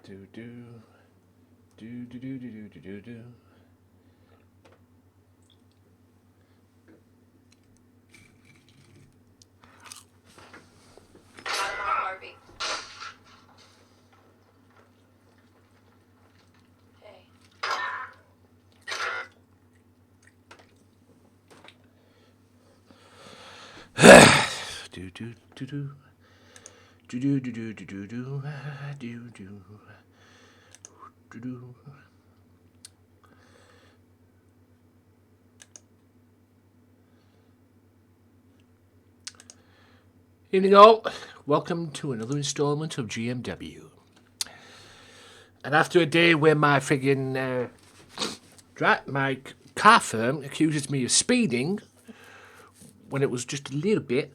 Do do do do do do do do do. Harvey. Hey. Do do do do. Do do do do do do do do do do. Evening all, welcome to another installment of GMW. And after a day where my friggin' my car firm accuses me of speeding when it was just a little bit.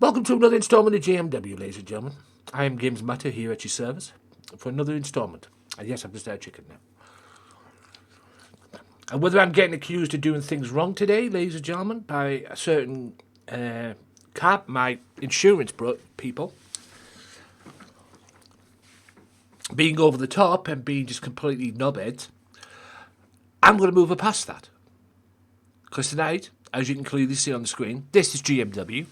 Welcome to another installment of GMW, ladies and gentlemen. I am Gamesmatter here at your service for another installment. And yes, I'm just out chicken now. And whether I'm getting accused of doing things wrong today, ladies and gentlemen, by a certain my insurance people being over the top and being just completely knobheads, I'm going to move it past that. Because tonight, as you can clearly see on the screen, this is GMW.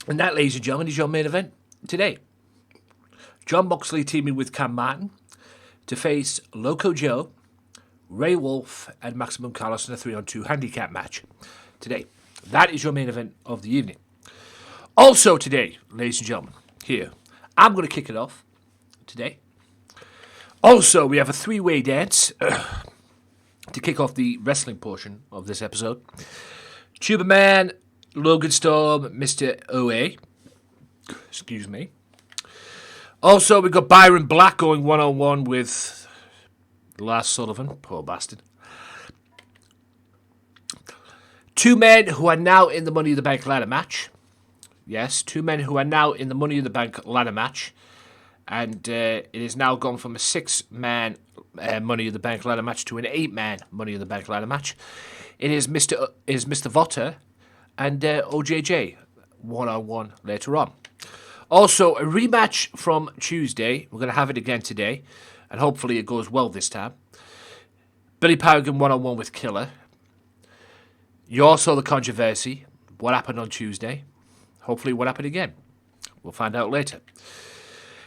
And that, ladies and gentlemen, is your main event today. John Moxley teaming with Cam Martin to face Loco Joe, Ray Wolf, and Maximum Carlos in a 3-on-2 handicap match today. That is your main event of the evening. Also today, ladies and gentlemen, here, I'm going to kick it off today. Also, we have a three-way dance to kick off the wrestling portion of this episode. Tuba Man, Logan Storm, Mr. OA. Excuse me. Also, we've got Byron Black going one-on-one with Lars Sullivan. Poor bastard. Two men who are now in the Money in the Bank ladder match. Yes, two men who are now in the Money in the Bank ladder match. And it has now gone from a 6-man Money in the Bank ladder match to an 8-man Money in the Bank ladder match. It is Mr. Votter and OJJ one-on-one later on. Also, a rematch from Tuesday. We're going to have it again today, and hopefully it goes well this time. Billy Paragon one-on-one with Killer. You all saw the controversy. What happened on Tuesday? Hopefully what happened again. We'll find out later.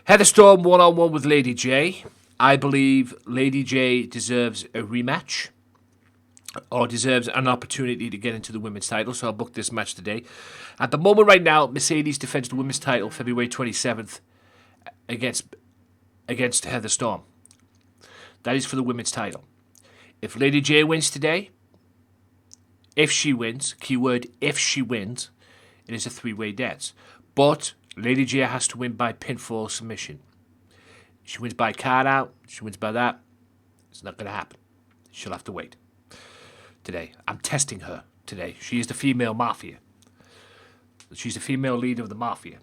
Heather Storm one-on-one with Lady J. I believe Lady J deserves a rematch, or deserves an opportunity to get into the women's title, so I'll book this match today. At the moment right now, Mercedes defends the women's title February 27th against Heather Storm. That is for the women's title. If Lady J wins today, if she wins, keyword if she wins, it is a three-way dance. But Lady J has to win by pinfall submission. She wins by card out, she wins by that, it's not going to happen. She'll have to wait. Today. I'm testing her today. She is the female mafia. She's the female leader of the mafia.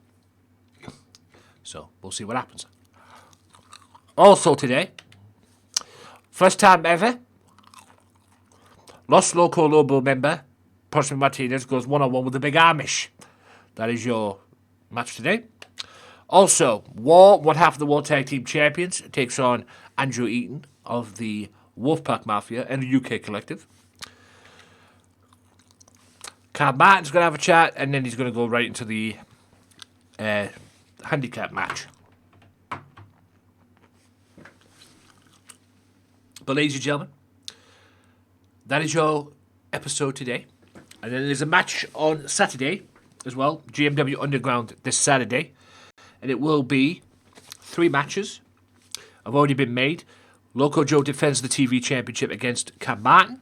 So, we'll see what happens. Also today, first time ever, Los Loco Lobo member, Prospero Martinez, goes one-on-one with the Big Amish. That is your match today. Also, War, one half of the World Tag Team Champions, takes on Andrew Eaton of the Wolfpack Mafia and the UK Collective. Cam Martin's going to have a chat, and then he's going to go right into the handicap match. But ladies and gentlemen, that is your episode today. And then there's a match on Saturday as well, GMW Underground this Saturday. And it will be 3 matches. Have already been made. Loco Joe defends the TV Championship against Cam Martin.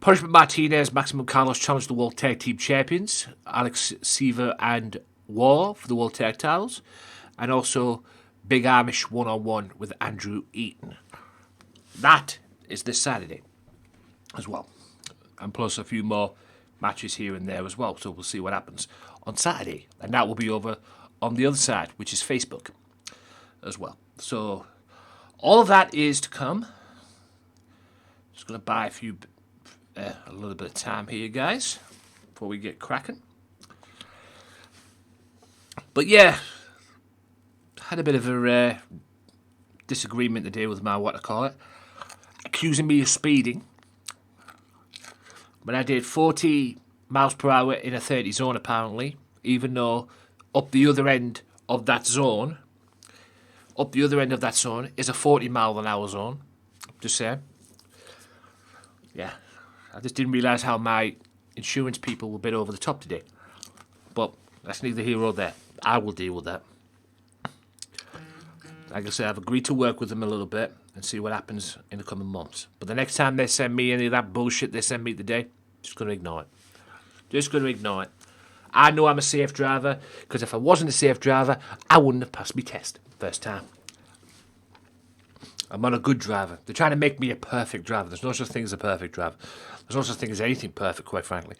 Punishment Martinez, Maximum Carlos challenge the World Tag Team Champions, Alex Seaver and War for the World Tag Titles, and also Big Amish one-on-one with Andrew Eaton. That is this Saturday as well. And plus a few more matches here and there as well. So we'll see what happens on Saturday. And that will be over on the other side, which is Facebook as well. So all of that is to come. Just going to buy a little bit of time here, guys, before we get cracking. But yeah, had a bit of a disagreement today with my, what I call it, accusing me of speeding. But I did 40 miles per hour in a 30 zone apparently, even though up the other end of that zone is a 40 mile an hour zone. Just saying. Yeah, I just didn't realise how my insurance people were a bit over the top today. But that's neither here nor there. I will deal with that. Like I said, I've agreed to work with them a little bit and see what happens in the coming months. But the next time they send me any of that bullshit they send me today, just going to ignore it. Just going to ignore it. I know I'm a safe driver, because if I wasn't a safe driver, I wouldn't have passed my test first time. I'm not a good driver. They're trying to make me a perfect driver. There's no such thing as a perfect driver. There's no such thing as anything perfect, quite frankly.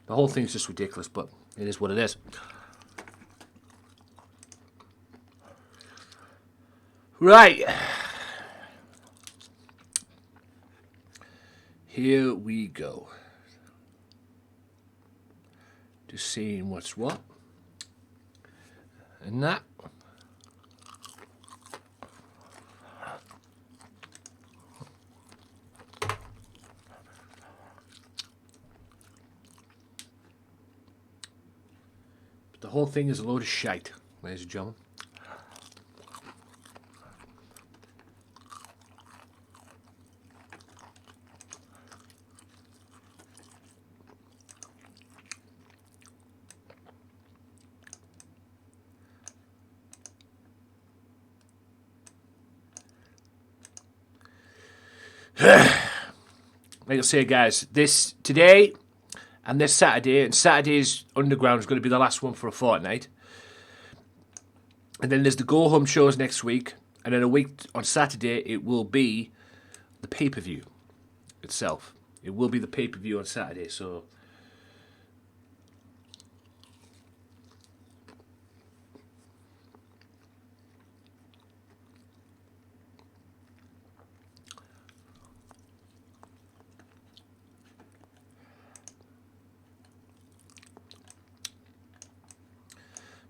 The whole thing's just ridiculous, but it is what it is. Right. Here we go. Just seeing what's what. And that. But the whole thing is a load of shite, ladies and gentlemen. Like I say, guys, this today and this Saturday, and Saturday's Underground is going to be the last one for a fortnight. And then there's the go home shows next week, and then a week on Saturday it will be the pay-per-view itself. It will be the pay-per-view on Saturday, so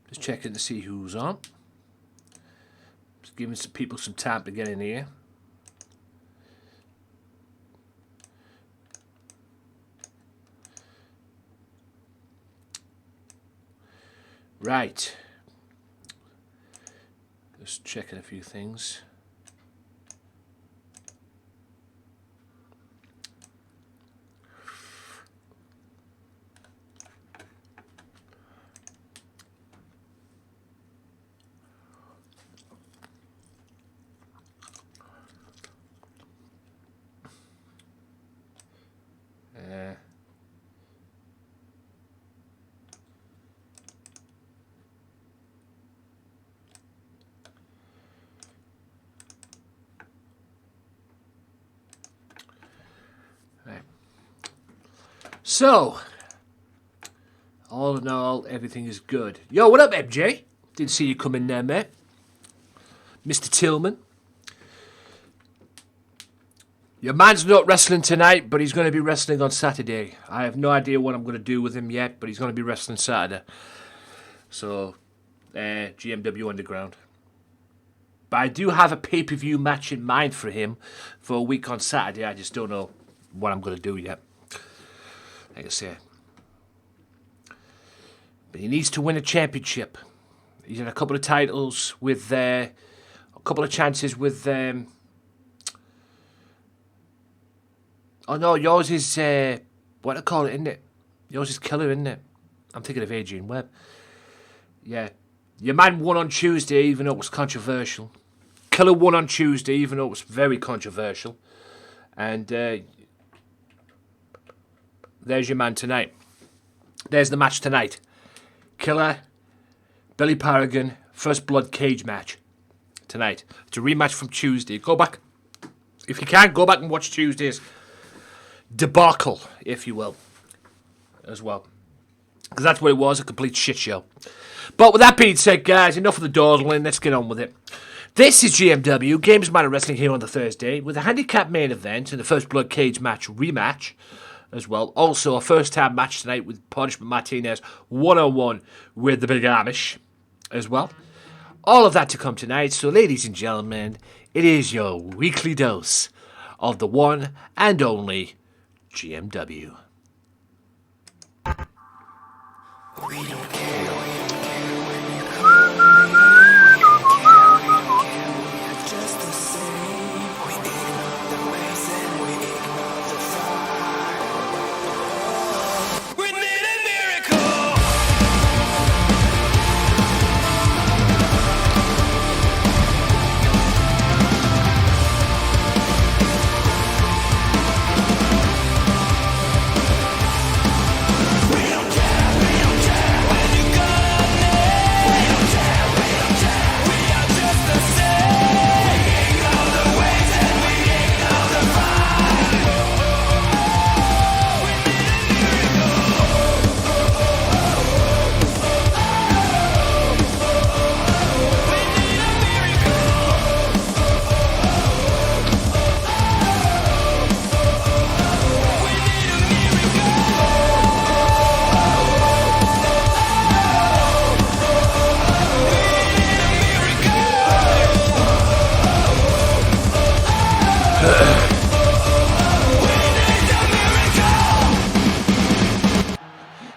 just checking to see who's on. Just giving some people some time to get in here. Right. Just checking a few things. So, all in all, everything is good. Yo, what up, MJ? Didn't see you come in there, mate. Mr. Tillman. Your man's not wrestling tonight, but he's going to be wrestling on Saturday. I have no idea what I'm going to do with him yet, but he's going to be wrestling Saturday. So, GMW Underground. But I do have a pay-per-view match in mind for him for a week on Saturday. I just don't know what I'm going to do yet. Like I say. But he needs to win a championship. He's had a couple of titles with a couple of chances with oh no, yours is what I call it, isn't it? Yours is Killer, isn't it? I'm thinking of Adrian Webb. Yeah. Your man won on Tuesday even though it was controversial. Killer won on Tuesday even though it was very controversial. And there's your man tonight. There's the match tonight. Killer, Billy Paragon, First Blood cage match tonight. It's a rematch from Tuesday. Go back. If you can't, go back and watch Tuesday's debacle, if you will, as well. Because that's what it was, a complete shit show. But with that being said, guys, enough of the dawdling. Let's get on with it. This is GMW, Gamesmatter Wrestling here on the Thursday, with a handicap main event and the First Blood Cage match rematch as well. Also, a first-time match tonight with Punishment Martinez one-on-one with the Big Amish as well. All of that to come tonight. So, ladies and gentlemen, it is your weekly dose of the one and only GMW. We don't care. Just the same. We ignore the waves and we ignore the fire. We need a miracle. We don't care. When you got me. We don't care. We are just the same. We ignore the waves and we ignore the fire. We need a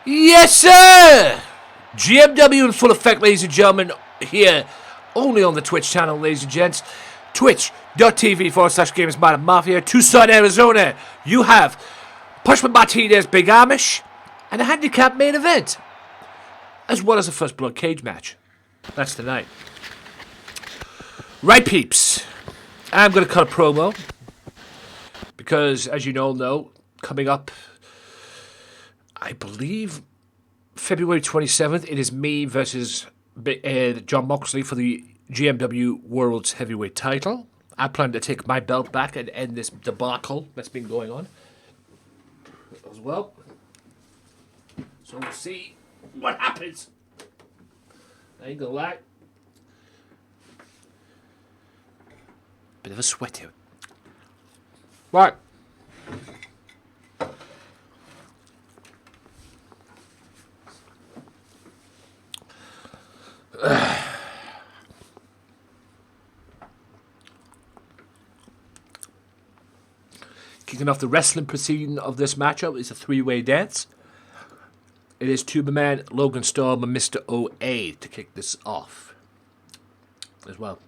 Yes, sir! GMW in full effect, ladies and gentlemen, here only on the Twitch channel, ladies and gents. Twitch.tv/Gamesmatter Mafia, Tucson, Arizona. You have Punishment Martinez, Big Amish, and a handicap main event, as well as a First Blood Cage match. That's tonight. Right, peeps. I'm going to cut a promo because, as you all know, coming up, I believe February 27th, it is me versus John Moxley for the GMW World's Heavyweight title. I plan to take my belt back and end this debacle that's been going on as well. So we'll see what happens. I ain't gonna lie. Bit of a sweat here. Right. Kicking off the wrestling proceeding of this matchup is a three-way dance. It is Tuba Man, Logan Storm, and Mr. OA to kick this off as well.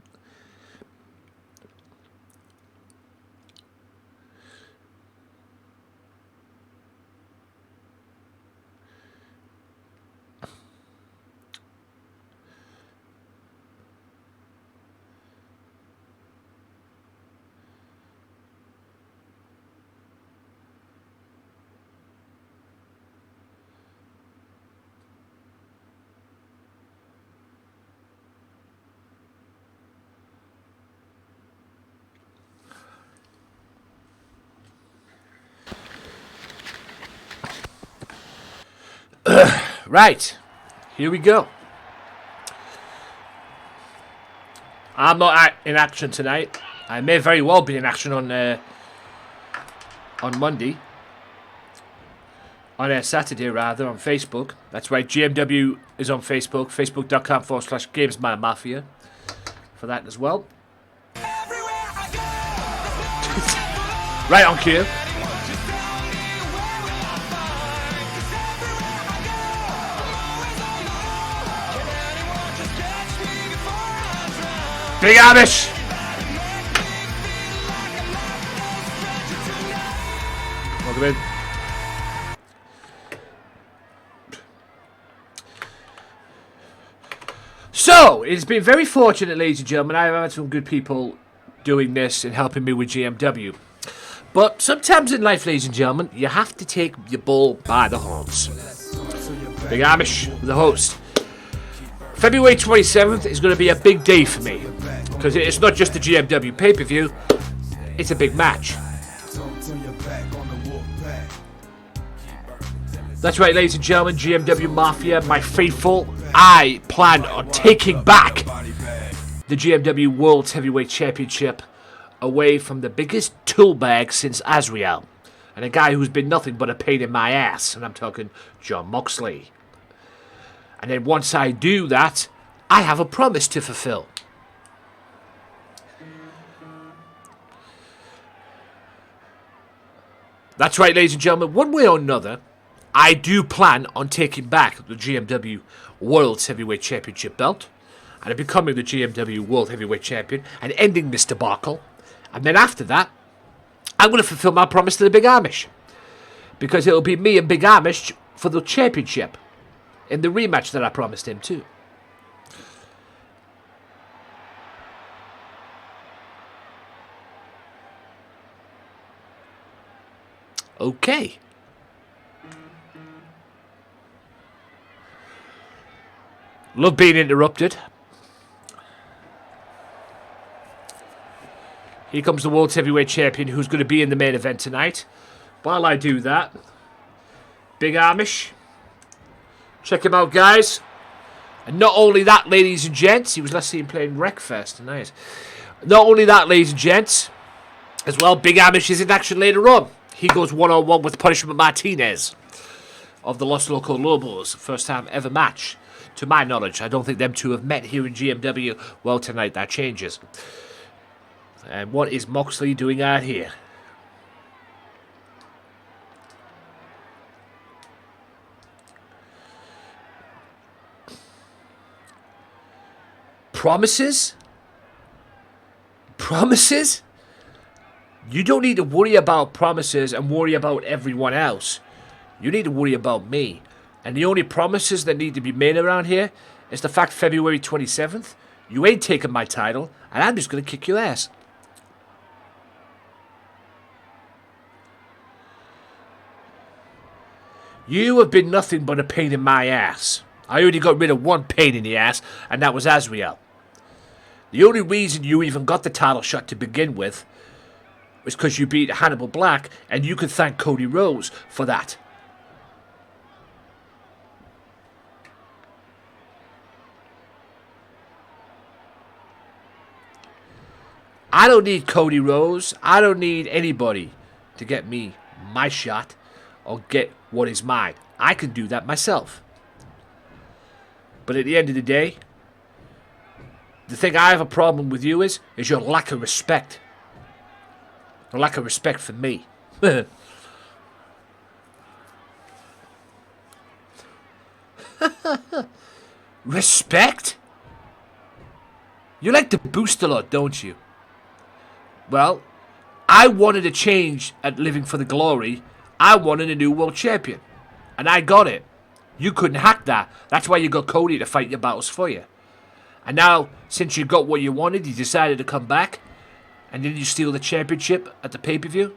Right, here we go. I'm not in action tonight. I may very well be in action on Monday. On Saturday, rather, on Facebook. That's right, GMW is on Facebook. Facebook.com/Gamesmatter Mafia. For that as well. Right on cue. Big Amish! Welcome in. So, it's been very fortunate, ladies and gentlemen. I've had some good people doing this and helping me with GMW. But sometimes in life, ladies and gentlemen, you have to take your bull by the horns. Big Amish, the host. February 27th is going to be a big day for me. Because it's not just the GMW pay-per-view, it's a big match. That's right, ladies and gentlemen, GMW Mafia, my faithful. I plan on taking back the GMW World Heavyweight Championship away from the biggest tool bag since Azrael, and a guy who's been nothing but a pain in my ass, and I'm talking John Moxley. And then once I do that, I have a promise to fulfill. That's right, ladies and gentlemen, one way or another, I do plan on taking back the GMW World Heavyweight Championship belt and becoming the GMW World Heavyweight Champion and ending this debacle. And then after that, I'm going to fulfill my promise to the Big Amish, because it'll be me and Big Amish for the championship in the rematch that I promised him too. Okay. Love being interrupted. Here comes the World Heavyweight Champion, who's going to be in the main event tonight. While I do that, Big Amish, check him out, guys. And not only that, ladies and gents, he was last seen playing Wreckfest tonight. Not only that, ladies and gents, as well, Big Amish is in action later on. He goes one-on-one with Punishment Martinez of the Los Loco Lobos. First time ever match, to my knowledge. I don't think them two have met here in GMW. Well, tonight that changes. And what is Moxley doing out here? Promises? Promises? You don't need to worry about promises and worry about everyone else. You need to worry about me. And the only promises that need to be made around here is the fact February 27th, you ain't taking my title, and I'm just going to kick your ass. You have been nothing but a pain in my ass. I already got rid of one pain in the ass, and that was Azrael. The only reason you even got the title shot to begin with was because you beat Hannibal Black, and you can thank Cody Rhodes for that. I don't need Cody Rhodes. I don't need anybody to get me my shot or get what is mine. I can do that myself. But at the end of the day, the thing I have a problem with you is your lack of respect. A lack of respect for me. Respect? You like to boost a lot, don't you? Well, I wanted a change at Living for the Glory. I wanted a new world champion. And I got it. You couldn't hack that. That's why you got Cody to fight your battles for you. And now, since you got what you wanted, you decided to come back. And then you steal the championship at the pay-per-view?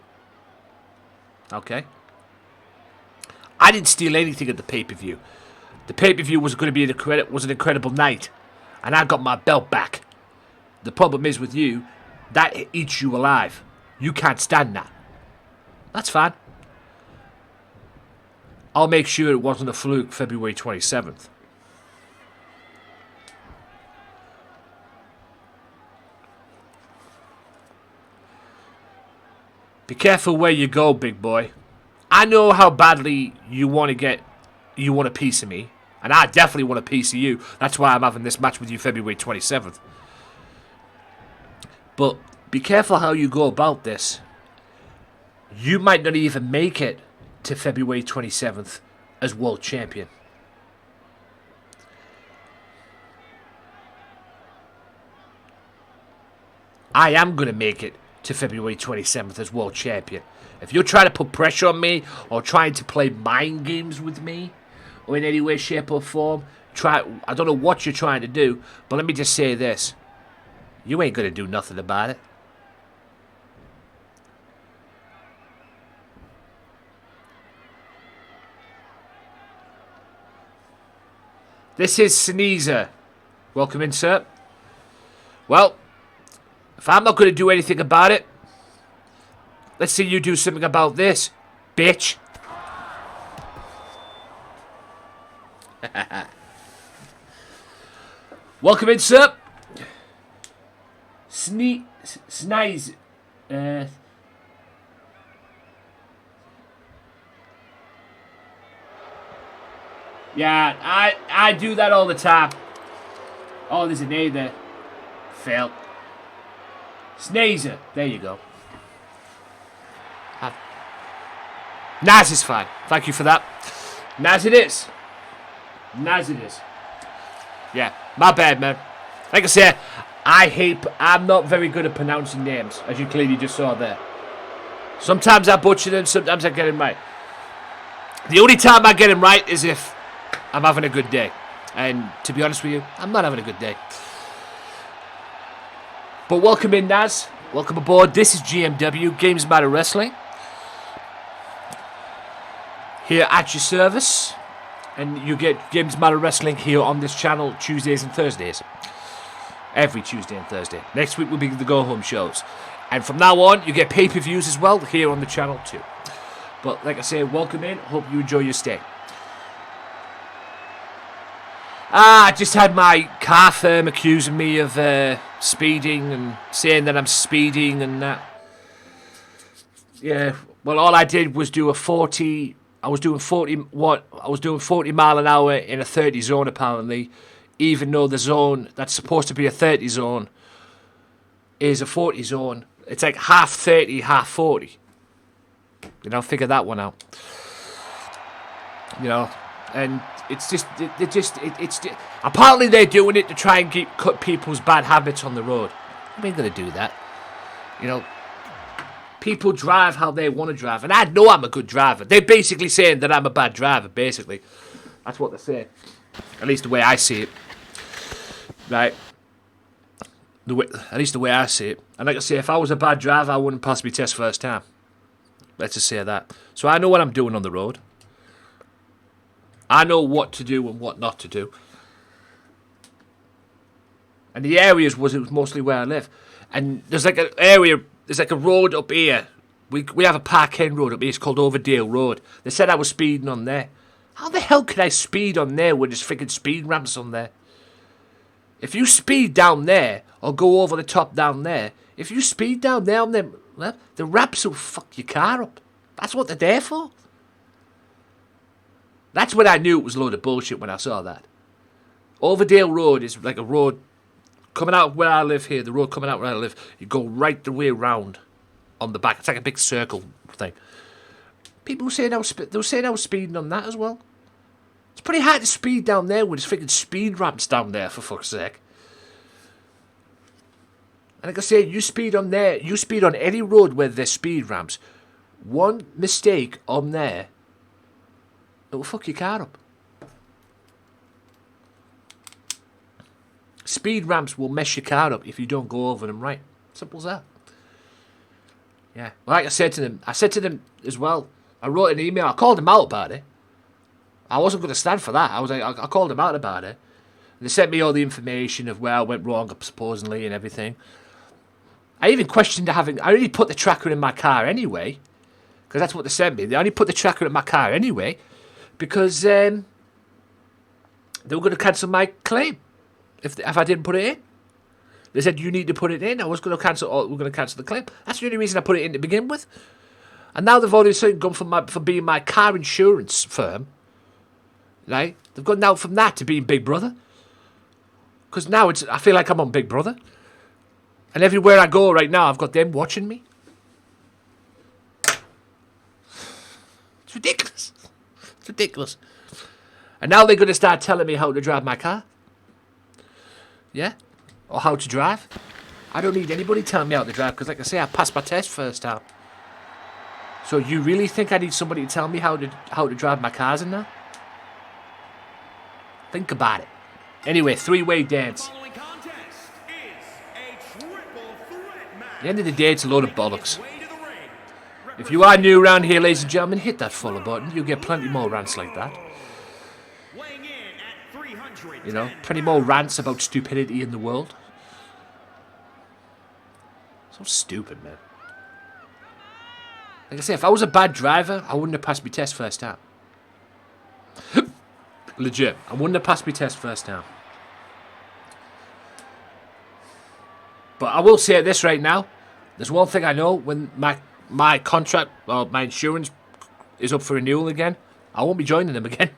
Okay. I didn't steal anything at the pay-per-view. The pay-per-view was going to be an incredible night. And I got my belt back. The problem is with you, that eats you alive. You can't stand that. That's fine. I'll make sure it wasn't a fluke February 27th. Be careful where you go, big boy. I know how badly you want a piece of me. And I definitely want a piece of you. That's why I'm having this match with you February 27th. But be careful how you go about this. You might not even make it to February 27th as world champion. I am going to make it to February 27th as world champion. If you're trying to put pressure on me or trying to play mind games with me or in any way, shape or form, I don't know what you're trying to do, but let me just say this. You ain't going to do nothing about it. This is Sneezer. Welcome in, sir. Well, if I'm not going to do anything about it, let's see you do something about this. bitch. Welcome in, sir. Snize. Yeah, I do that all the time. Oh, there's an A there. Fail. Sneezer. There you go. Naz is fine. Thank you for that. Naz it is. Naz it is. Yeah, my bad, man. Like I said, I'm not very good at pronouncing names, as you clearly just saw there. Sometimes I butcher them, sometimes I get them right. The only time I get them right is if I'm having a good day. And to be honest with you, I'm not having a good day. But welcome in, Naz. Welcome aboard. This is GMW, Gamesmatter Wrestling. Here at your service. And you get Gamesmatter Wrestling here on this channel Tuesdays and Thursdays. Every Tuesday and Thursday. Next week will be the go-home shows. And from now on, you get pay-per-views as well here on the channel too. But like I say, welcome in. Hope you enjoy your stay. I just had my car firm accusing me of speeding and saying that I'm speeding and that. Yeah, well, all I did was do a 40. I was doing 40 mile an hour in a 30 zone apparently, even though the zone that's supposed to be a 30 zone is a 40 zone. It's like half 30, half 40. You know, figure that one out. You know, and it's just, apparently they're doing it to try and cut people's bad habits on the road. I ain't gonna do that. You know, people drive how they want to drive, and I know I'm a good driver. They're basically saying that I'm a bad driver, basically. That's what they're saying. At least the way I see it. Right? At least the way I see it. And like I say, if I was a bad driver, I wouldn't possibly test first time. Let's just say that. So I know what I'm doing on the road. I know what to do and what not to do. And the areas it was mostly where I live. And there's like an area, there's like a road up here. We have a Park End road up here. It's called Overdale Road. They said I was speeding on there. How the hell could I speed on there when there's freaking speed ramps on there? If you speed down there, or go over the top down there, if you speed down there on them, well, the ramps will fuck your car up. That's what they're there for. That's when I knew it was a load of bullshit when I saw that. Overdale Road is like a road coming out where I live here. The road coming out where I live, you go right the way around on the back. It's like a big circle thing. People were saying they were saying I was speeding on that as well. It's pretty hard to speed down there when there's freaking speed ramps down there, for fuck's sake. And like I say, you speed on there, you speed on any road where there's speed ramps. One mistake on there, it will fuck your car up. Speed ramps will mess your car up if you don't go over them right. Simple as that. Yeah. Like I said to them as well, I wrote an email, I called them out about it. I wasn't going to stand for that. I called them out about it. And they sent me all the information of where I went wrong, supposedly, and everything. I even questioned I only put the tracker in my car anyway, because that's what they sent me. They only put the tracker in my car anyway, because they were going to cancel my claim if I didn't put it in. They said you need to put it in. I was going to cancel. We're going to cancel the claim. That's the only reason I put it in to begin with. And now they've already gone from being my car insurance firm. Right? They've gone now from that to being Big Brother. Because now I feel like I'm on Big Brother. And everywhere I go right now, I've got them watching me. It's ridiculous. It's ridiculous. And now they're going to start telling me how to drive my car. Yeah? Or how to drive. I don't need anybody telling me how to drive, because like I say, I passed my test first time. So you really think I need somebody to tell me how to drive my cars in now? Think about it. Anyway, three-way dance. At the end of the day, it's a load of bollocks. If you are new around here, ladies and gentlemen, hit that follow button. You'll get plenty more rants like that. You know, plenty more rants about stupidity in the world. So stupid, man. Like I say, if I was a bad driver, I wouldn't have passed my test first time. Legit. I wouldn't have passed my test first time. But I will say this right now. There's one thing I know. When my contract or my insurance is up for renewal again, I won't be joining them again.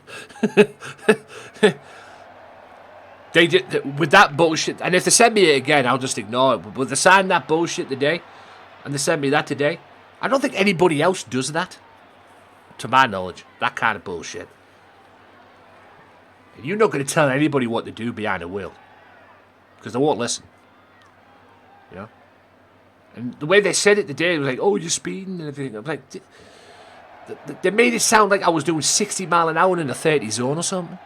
They did with that bullshit. And if they send me it again, I'll just ignore it. But they signed that bullshit today, and they sent me that today. I don't think anybody else does that, to my knowledge. That kind of bullshit. And you're not going to tell anybody what to do behind a wheel, because they won't listen. You know. And the way they said it today was like, "Oh, you're speeding and everything." I'm like, they made it sound like I was doing 60 mile an hour in a 30 zone or something.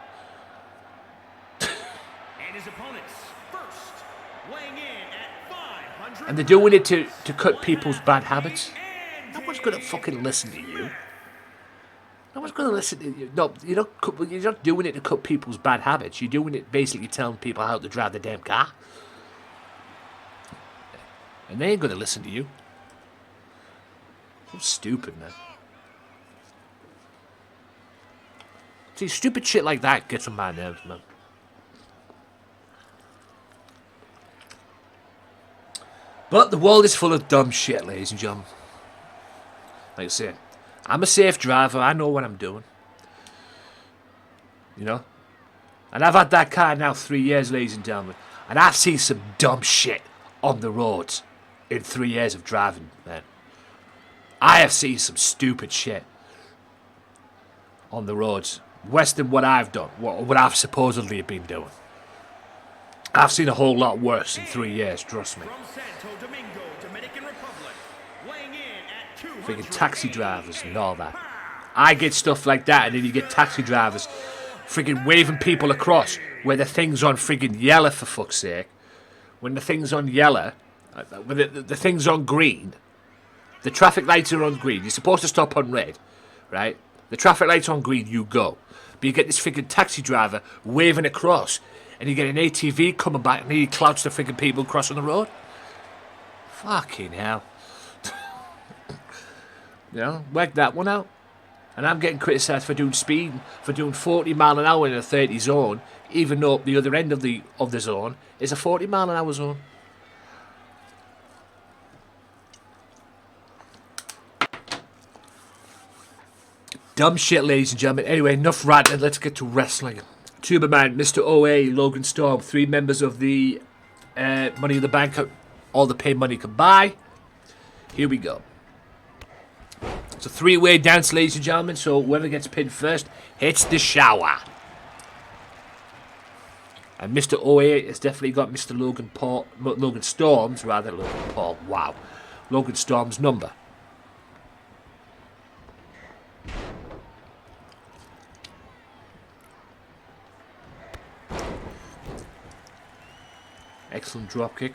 And they're doing it to cut people's bad habits. No one's going to fucking listen to you. No one's going to listen to you. No, you're not doing it to cut people's bad habits. You're doing it basically telling people how to drive the damn car. And they ain't going to listen to you. So stupid, man. See, stupid shit like that gets on my nerves, man. But the world is full of dumb shit, ladies and gentlemen. Like I said, I'm a safe driver. I know what I'm doing. You know? And I've had that car now 3 years, ladies and gentlemen. And I've seen some dumb shit on the roads in 3 years of driving, man. I have seen some stupid shit on the roads. Worse than what I've done. What I've supposedly been doing. I've seen a whole lot worse in 3 years, trust me. Freaking taxi drivers and all that. I get stuff like that, and then you get taxi drivers freaking waving people across where the thing's on freaking yellow, for fuck's sake. When the thing's on yellow, when the thing's on green, the traffic lights are on green. You're supposed to stop on red, right? The traffic light's on green, you go. But you get this freaking taxi driver waving across, and you get an ATV coming back, and he clouts the freaking people crossing the road. Fucking hell. You know, work that one out. And I'm getting criticised for doing speed, for doing 40 mile an hour in a 30 zone, even though the other end of the zone is a 40 mile an hour zone. Dumb shit, ladies and gentlemen. Anyway, enough ranting. Let's get to wrestling. Tuber Man, Mr. OA, Logan Storm, 3 members of the Money in the Bank, all the pay money can buy. Here we go. It's a 3-way dance, ladies and gentlemen, so whoever gets pinned first hits the shower. And Mr. OA has definitely got Mr. Logan Storm's number. Excellent drop kick.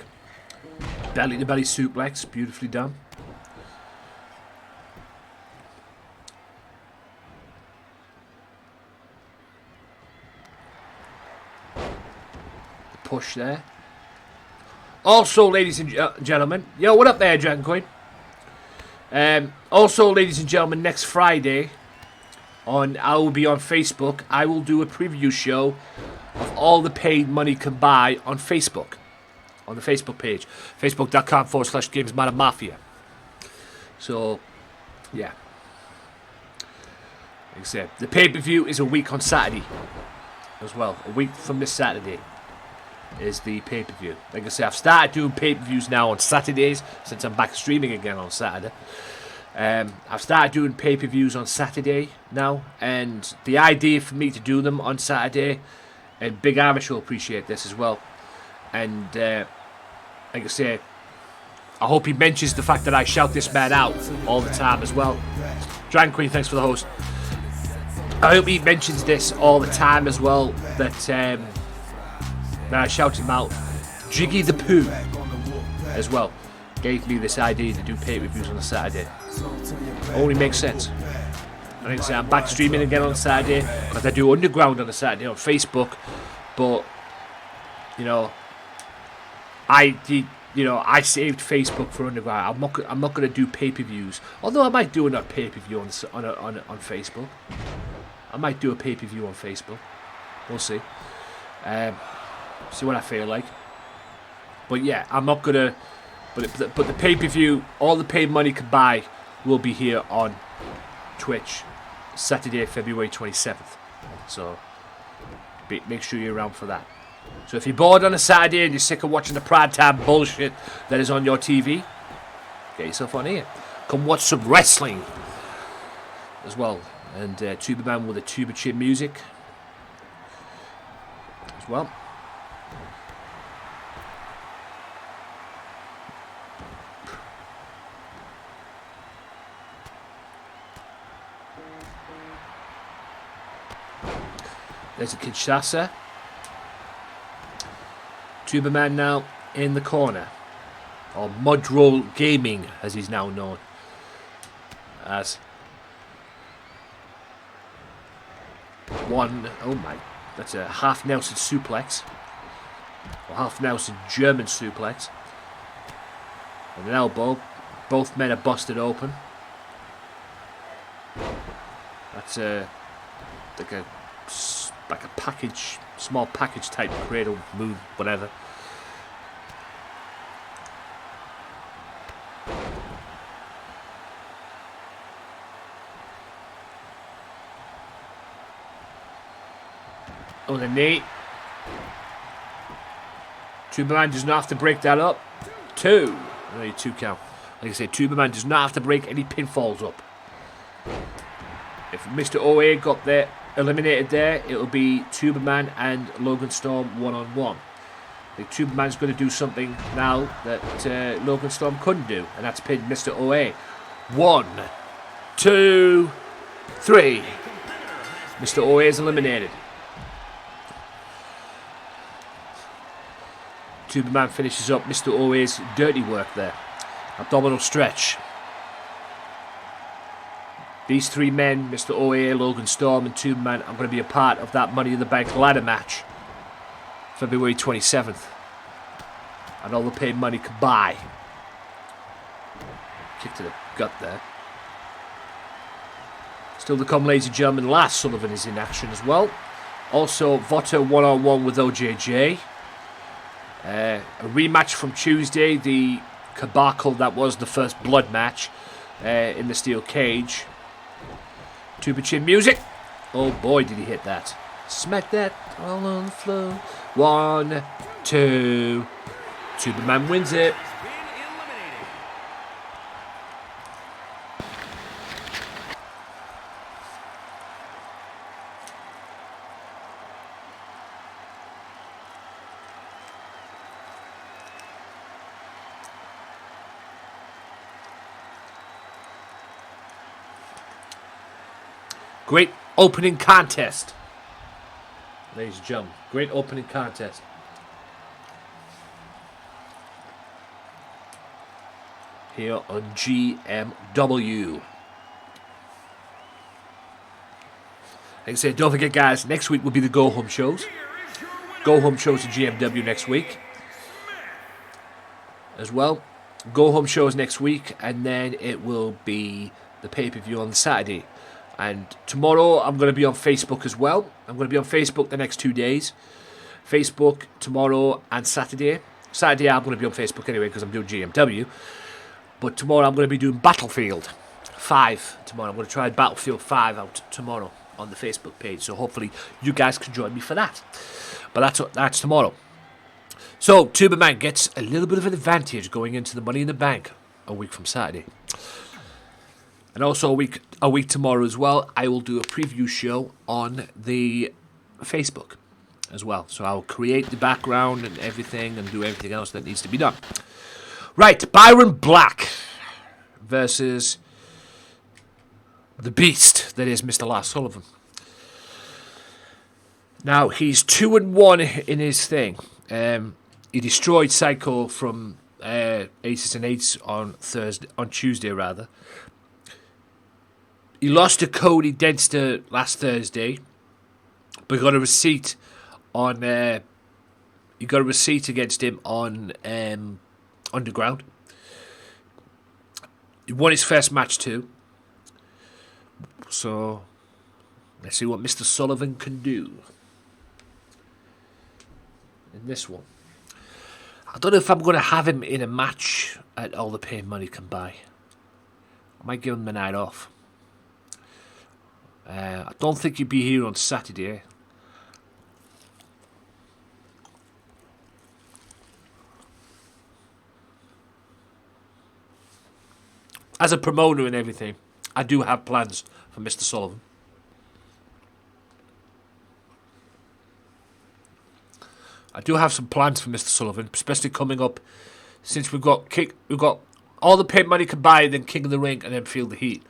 Belly to belly suplex, beautifully done. Push there. Also, ladies and gentlemen, yo, what up there, Dragon Coin? Also, ladies and gentlemen, next Friday, I will be on Facebook. I will do a preview show of all the paid money can buy on Facebook, on the Facebook page, facebook.com/Gamesmatter Mafia. So, yeah. Like I said, the pay-per-view is a week on Saturday as well. A week from this Saturday is the pay-per-view. Like I say, I've started doing pay-per-views now on Saturdays since I'm back streaming again on Saturday. I've started doing pay-per-views on Saturday now, and the idea for me to do them on Saturday, and Big Irish will appreciate this as well, and like I say, I hope he mentions the fact that I shout this man out all the time as well. Dragon Queen, thanks for the host. I hope he mentions this all the time as well, that I shout him out. Jiggy the Pooh as well gave me this idea to do pay-per-views on a Saturday. Only makes sense. And like I say, I'm back streaming again on Saturday because I do Underground on a Saturday on Facebook, but you know, you know, I saved Facebook for Underground. I'm not going to do pay-per-views. Although I might do a pay-per-view on Facebook. I might do a pay-per-view on Facebook. We'll see. See what I feel like. But yeah, I'm not going to... But the pay-per-view, all the paid money can buy, will be here on Twitch, Saturday, February 27th. So make sure you're around for that. So if you're bored on a Saturday and you're sick of watching the prime time bullshit that is on your TV, get yourself on here. Come watch some wrestling as well. And Tuba Man with the Tuba Chin music as well. There's a Kinshasa. Tuba Man now in the corner. Or Mudroll Gaming, as he's now known as. Oh my, that's a half Nelson suplex. Or half Nelson German suplex. And an elbow. Both men are busted open. That's like a package, small package type cradle move, whatever. On the knee. Tuba Man does not have to break that up. 2. Only 2 count. Like I said, Tuba Man does not have to break any pinfalls up. If Mr. OA got there, eliminated there, it'll be Tuba Man and Logan Storm one-on-one. I think Tuba Man's going to do something now that Logan Storm couldn't do, and that's pin Mr. OA. 1, 2, 3. Mr. OA is eliminated. Tuba Man finishes up Mr. OA's dirty work there. Abdominal stretch. These 3 men, Mr. OA, Logan Storm and Tuba Man, are going to be a part of that Money in the Bank ladder match. February 27th. And all the paid money can buy. Kick to the gut there. Still to come, ladies and gentlemen, Lars Sullivan is in action as well. Also, Votto one-on-one with OJJ. A rematch from Tuesday, the debacle that was the first blood match in the steel cage. Tuba Chin music. Oh boy, did he hit that. Smack that all on the floor. 1, 2. Tuba Man wins it. Great opening contest. Ladies and gentlemen, great opening contest. Here on GMW. Like I said, don't forget, guys, next week will be the Go Home shows. Go Home shows at GMW next week. As well. Go Home shows next week, and then it will be the pay-per-view on Saturday. And tomorrow I'm going to be on Facebook as well. I'm going to be on Facebook the next 2 days. Facebook tomorrow and Saturday. Saturday I'm going to be on Facebook anyway because I'm doing GMW. But tomorrow I'm going to be doing Battlefield 5 tomorrow. I'm going to try Battlefield 5 out tomorrow on the Facebook page. So hopefully you guys can join me for that. But that's tomorrow. So Tuba Man gets a little bit of an advantage going into the Money in the Bank a week from Saturday. And also a week tomorrow as well, I will do a preview show on the Facebook as well. So I'll create the background and everything and do everything else that needs to be done. Right, Byron Black versus the beast that is Mr. Lars Sullivan. Now, he's 2-1 in his thing. He destroyed Psycho from Aces and Eights on Tuesday rather. He lost to Cody Dempster last Thursday, but got a receipt on. He got a receipt against him on underground. He won his first match too. So let's see what Mr. Sullivan can do in this one. I don't know if I'm going to have him in a match at All the Pain Money Can Buy. I might give him the night off. I don't think he'd be here on Saturday. As a promoter and everything, I do have plans for Mr. Sullivan. I do have some plans for Mr. Sullivan, especially coming up since we've got All the Pain Money Can Buy, then King of the Ring, and then Feel the Heat.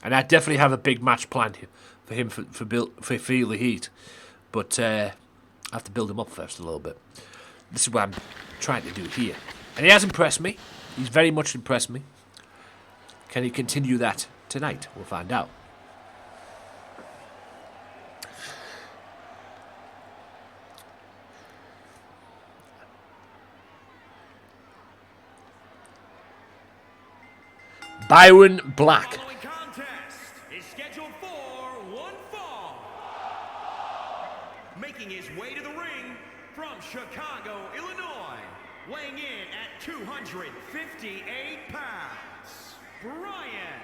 And I definitely have a big match planned here for him for Feel the Heat, but I have to build him up first a little bit. This is what I'm trying to do here, and he has impressed me. He's very much impressed me. Can he continue that tonight? We'll find out. Byron Black. The following contest is scheduled for one fall. Making his way to the ring from Chicago, Illinois, weighing in at 258 pounds, Brian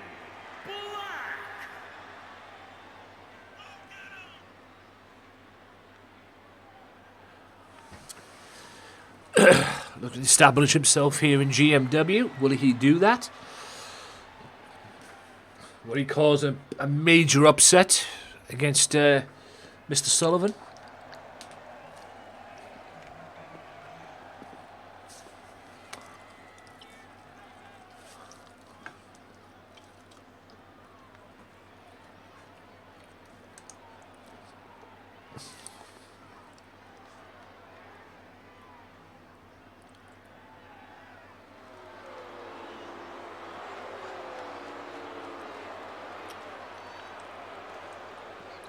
Black. Looking to establish himself here in GMW. Will he do that? Will he cause a major upset against Mr. Sullivan?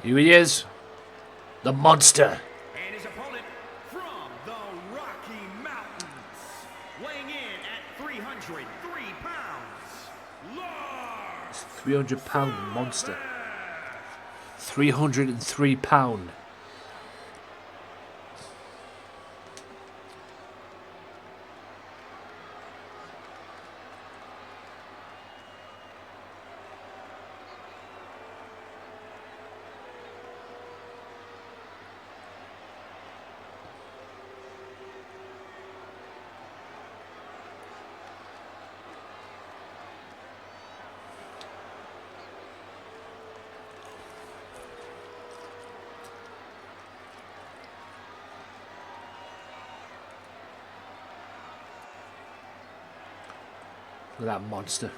Here he is, the monster. And his opponent from the Rocky Mountains, weighing in at 303 pounds, Lars. 300-pound monster. 303 pound. Look at that monster.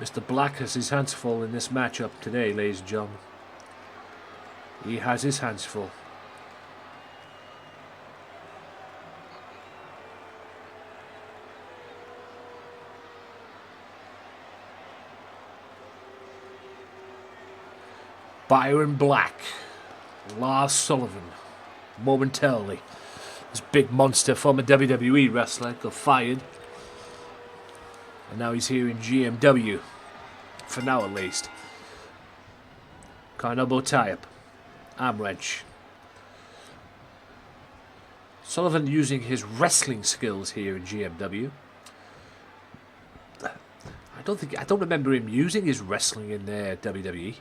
Mr. Black has his hands full in this matchup today, ladies and gentlemen. He has his hands full. Byron Black, Lars Sullivan, momentarily. This big monster, former WWE wrestler, got fired. And now he's here in GMW. For now at least. Can't elbow tie up. Arm wrench. Sullivan using his wrestling skills here in GMW. I don't remember him using his wrestling in WWE.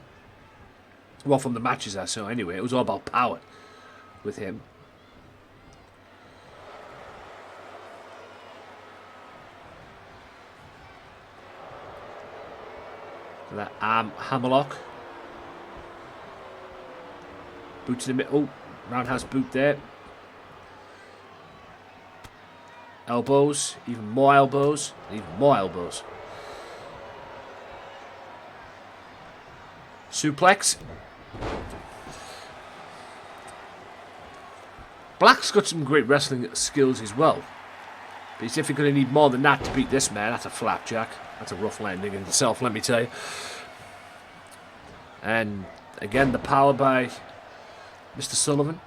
Well, from the matches I saw anyway, it was all about power with him. That arm hammerlock. Boot to the middle. Oh, roundhouse boot there. Elbows. Even more elbows. Even more elbows. Suplex. Black's got some great wrestling skills as well. But he's definitely going to need more than that to beat this man. That's a flapjack. That's a rough landing in itself, let me tell you. And again, the power by Mr. Sullivan.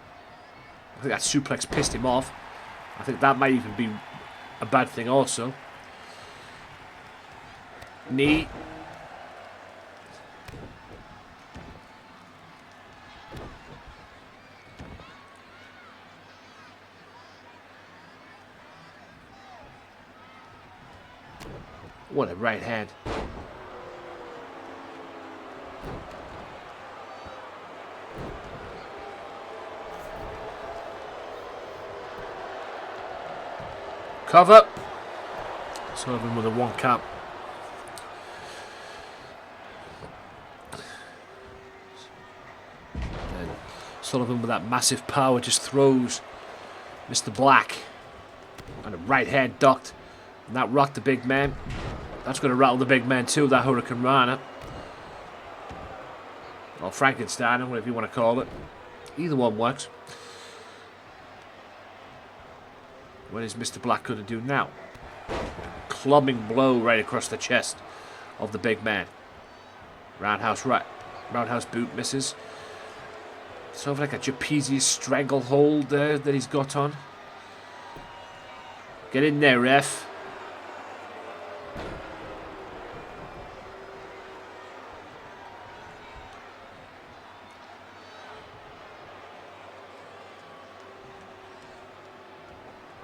I think that suplex pissed him off. I think that might even be a bad thing also. Knee. What a right hand. Cover. Sullivan with a 1 count. And Sullivan with that massive power just throws Mr. Black. And a right hand ducked. And that rocked the big man. That's going to rattle the big man too, that Hurricane Rana. Or Frankenstein, or whatever you want to call it. Either one works. What is Mr. Black going to do now? Clubbing blow right across the chest of the big man. Roundhouse right. Roundhouse boot misses. Sort of like a trapezius stranglehold there that he's got on. Get in there, ref.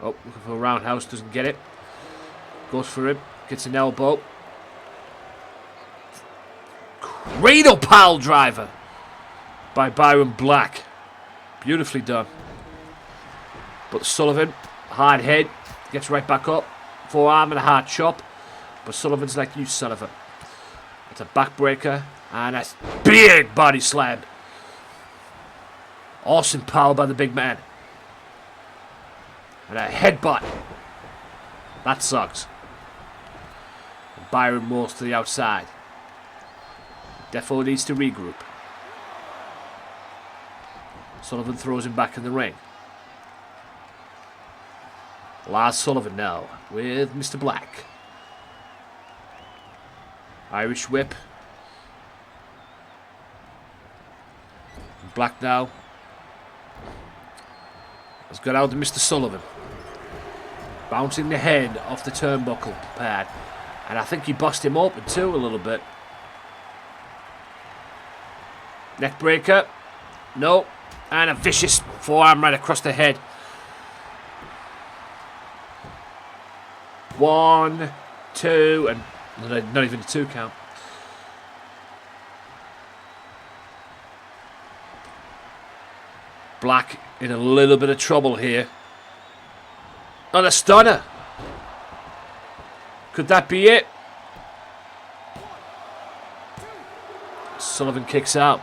Oh, looking for a roundhouse, doesn't get it. Goes for him, gets an elbow. Cradle pile driver by Byron Black. Beautifully done. But Sullivan, hard head, gets right back up. Forearm and a hard chop. But Sullivan's like, you son of a... It's a backbreaker and a big body slam. Awesome power by the big man. And a headbutt. That sucks. And Byron rolls to the outside. Defo needs to regroup. Sullivan throws him back in the ring. Lars Sullivan now with Mr. Black. Irish whip. Black now has got out to Mr. Sullivan. Bouncing the head off the turnbuckle pad. And I think he busted him open too a little bit. Neck breaker. No. And a vicious forearm right across the head. 1, 2, and not even a 2 count. Black in a little bit of trouble here. On a stunner. Could that be it? Sullivan kicks out.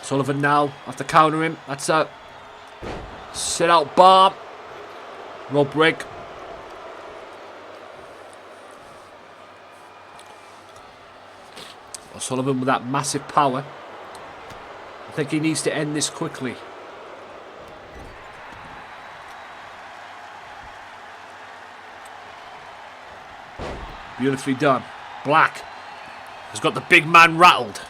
Sullivan now, after countering him, that's a sit out bomb. Rope break. Sullivan with that massive power. I think he needs to end this quickly. Beautifully done. Black has got the big man rattled.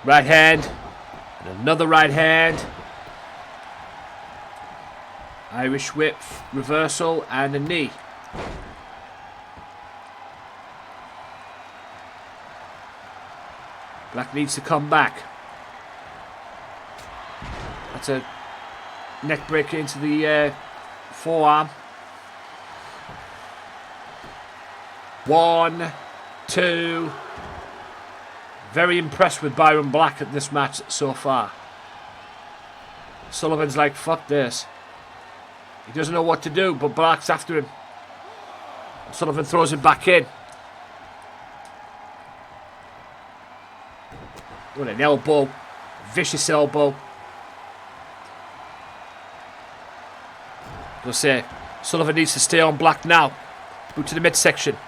Right hand. And another right hand. Irish whip, reversal, and a knee. Black needs to come back. That's a neck breaker into the forearm. 1, 2. Very impressed with Byron Black at this match so far. Sullivan's like, fuck this. He doesn't know what to do, but Black's after him. Sullivan throws him back in. What an elbow. Vicious elbow. I'll say, Sullivan needs to stay on Black now. Boot to the midsection.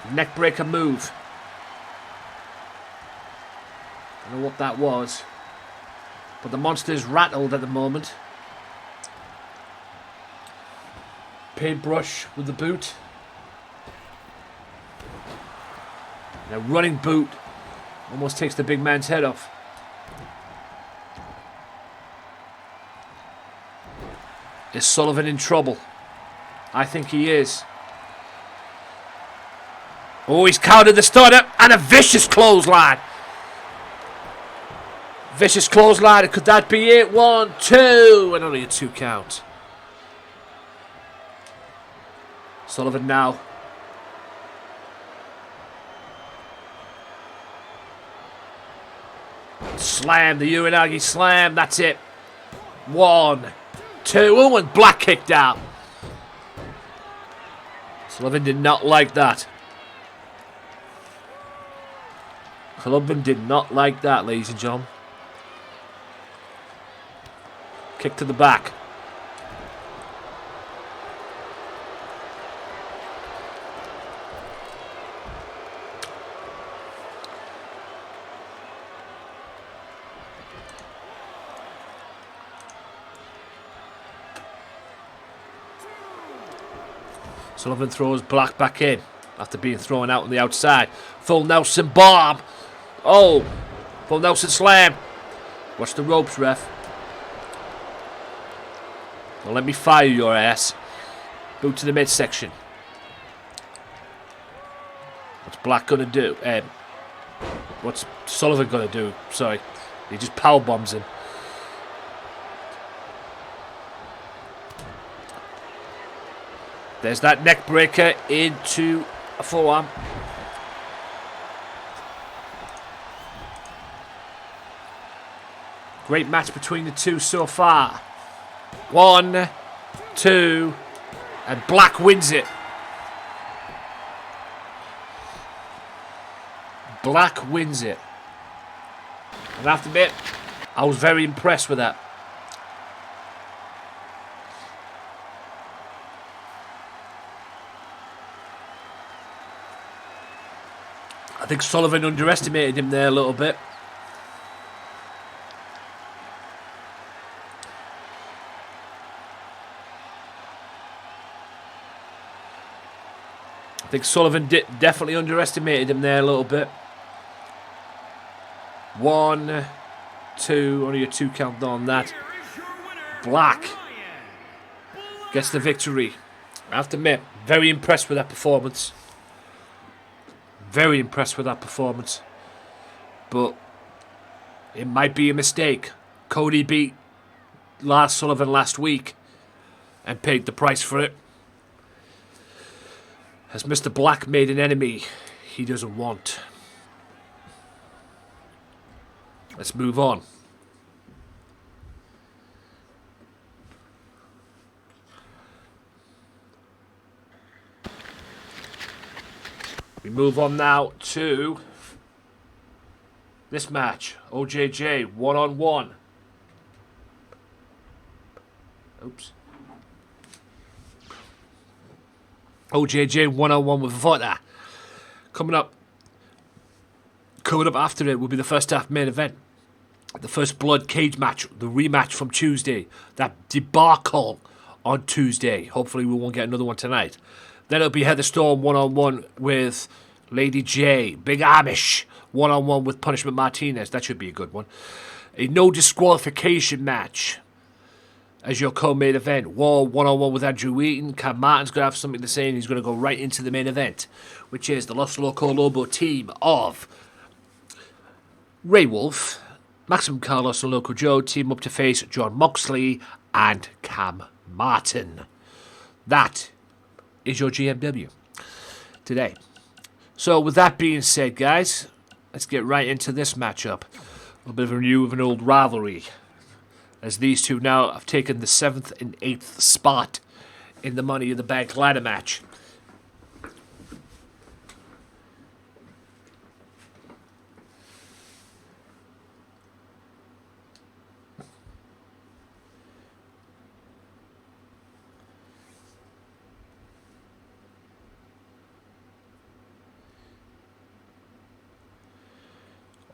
Neckbreaker move. I don't know what that was. But the monster's rattled at the moment. Paintbrush with the boot. Now running boot. Almost takes the big man's head off. Is Sullivan in trouble? I think he is. Oh, he's countered the startup and a vicious clothesline. Vicious clothesline. Could that be it? 1, 2. And only a 2 count. Sullivan now. Slam. The Uranagi slam. That's it. 1, 2. Oh, and Black kicked out. Sullivan did not like that. Sullivan did not like that, ladies and gentlemen. Kick to the back. Sullivan throws Black back in after being thrown out on the outside. Full Nelson bomb. Oh, full Nelson slam. Watch the ropes, ref. Don't let me fire your ass. Boot to the midsection. What's Black gonna do? What's Sullivan gonna do? Sorry, he just power bombs him. There's that neck breaker into a forearm. Great match between the two so far. 1, 2, and Black wins it. Black wins it. And I have to admit, I was very impressed with that. I think Sullivan underestimated him there a little bit. I think Sullivan definitely underestimated him there a little bit. 1, 2, only a 2 count on that. Black gets the victory. I have to admit, very impressed with that performance. Very impressed with that performance. But it might be a mistake. Cody beat Lars Sullivan last week and paid the price for it. Has Mr. Black made an enemy he doesn't want? Let's move on. We move on now to this match. OJJ 1-on-1. Oops. OJJ 1-on-1 with Vota. Coming up after it will be the first half main event. The First Blood cage match, the rematch from Tuesday. That debacle on Tuesday. Hopefully we won't get another one tonight. Then it'll be Heather Storm 1-on-1 with Lady J. Big Amish 1-on-1 with Punishment Martinez. That should be a good one. A no disqualification match as your co-main event. War 1-on-1 with Andrew Eaton. Cam Martin's going to have something to say and he's going to go right into the main event, which is the Los Loco Lobo team of Ray Wolf, Maximum Carlos and Loco Joe team up to face John Moxley and Cam Martin. That is your GMW today. So with that being said, guys, let's get right into this matchup. A little bit of a review of an old rivalry, as these two now have taken the 7th and 8th spot in the Money in the Bank ladder match.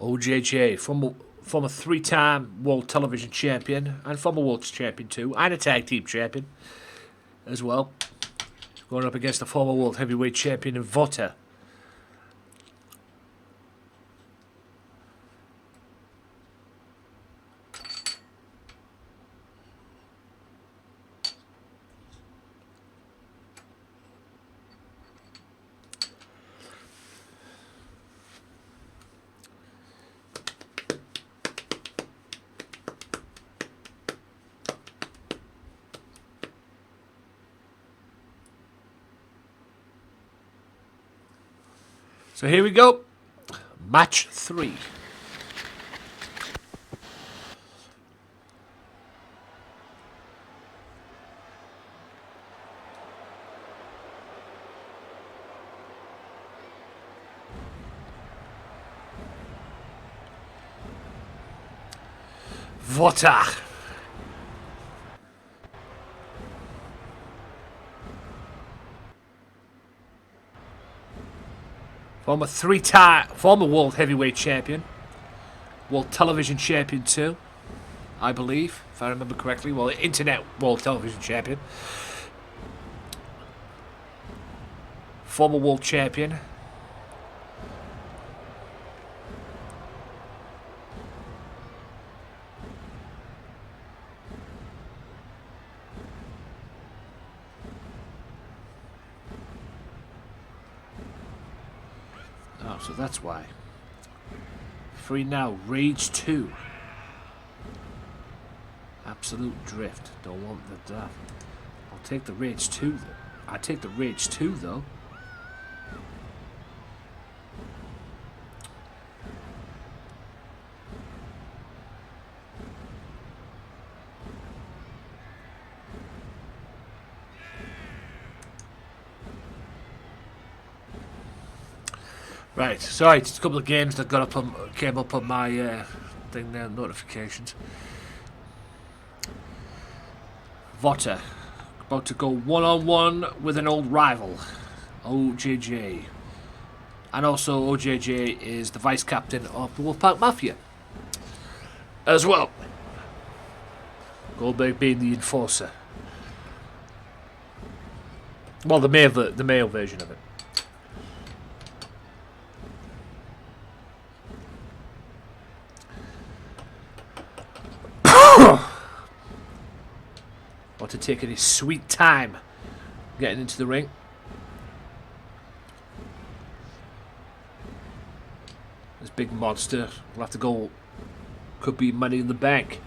OJJ, former 3-time World Television Champion and former World Champion too, and a Tag Team Champion as well. Going up against the former World Heavyweight Champion in Vota. So here we go. Match 3. Vota. Former World Heavyweight Champion. World Television Champion too, I believe, if I remember correctly. Well, Internet World Television Champion. Former World Champion. Oh, so that's why. Free now, Rage 2. Absolute Drift. Don't want the I'll take the Rage 2 though. I take the Rage 2 though. Right, sorry, just a couple of games that came up on my thing there, notifications. Vota, about to go one-on-one with an old rival, OJJ. And also OJJ is the vice captain of the Wolfpack Mafia as well. Goldberg being the enforcer. Well, the male version of it. To taking his sweet time getting into the ring. This big monster will have to go. Could be Money in the Bank.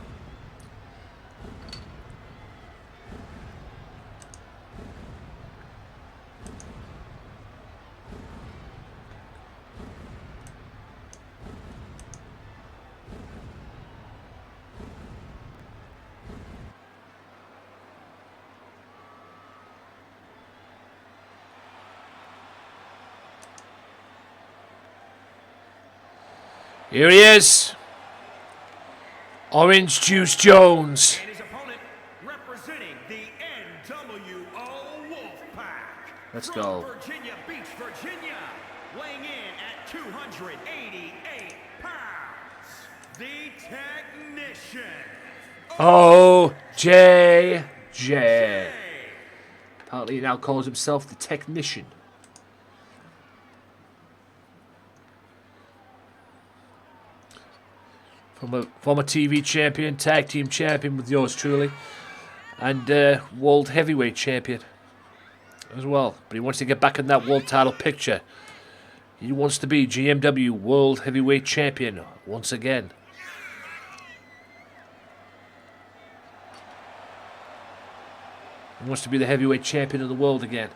Here he is, Orange Juice Jones. And his opponent representing the NWO Wolfpack. Let's From go. Virginia Beach, Virginia, weighing in at 288 pounds, the Technician. OJJ. Apparently he now calls himself the Technician. Former TV champion, tag team champion with yours truly, and world heavyweight champion as well. But he wants to get back in that world title picture. He wants to be GMW world heavyweight champion once again. He wants to be the heavyweight champion of the world again.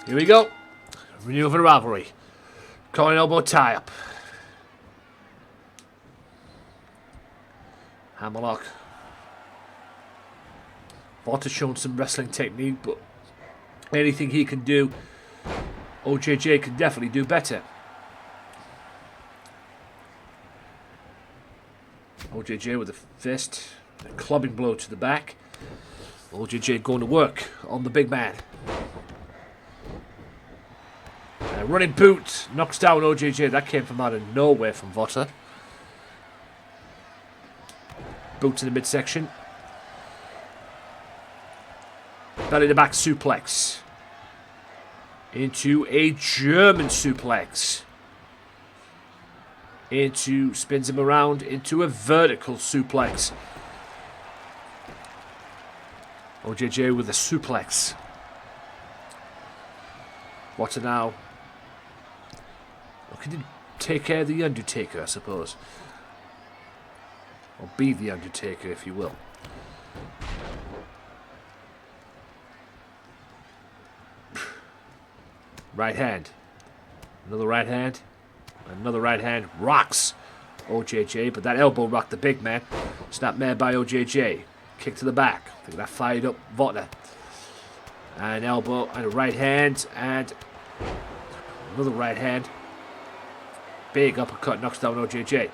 Here we go. Renewal of the rivalry. Calling elbow tie up. Hammerlock. Vota showing some wrestling technique, but Anything he can do, OJJ can definitely do better. OJJ with a fist, a clubbing blow to the back. OJJ going to work on the big man. A running boot knocks down OJJ. That came from out of nowhere from Vota. Boot to the midsection. Belly to back suplex. Into a German suplex. Spins him around into a vertical suplex. OJJ with a suplex. What now? Can you take care of the Undertaker, I suppose? Or be the Undertaker, if you will. Right hand. Another right hand. Another right hand. Rocks OJJ, but that elbow rocked the big man. Snap mare by OJJ. Kick to the back. I think that fired up Votner. An elbow and a right hand. And another right hand. Big uppercut knocks down OJJ.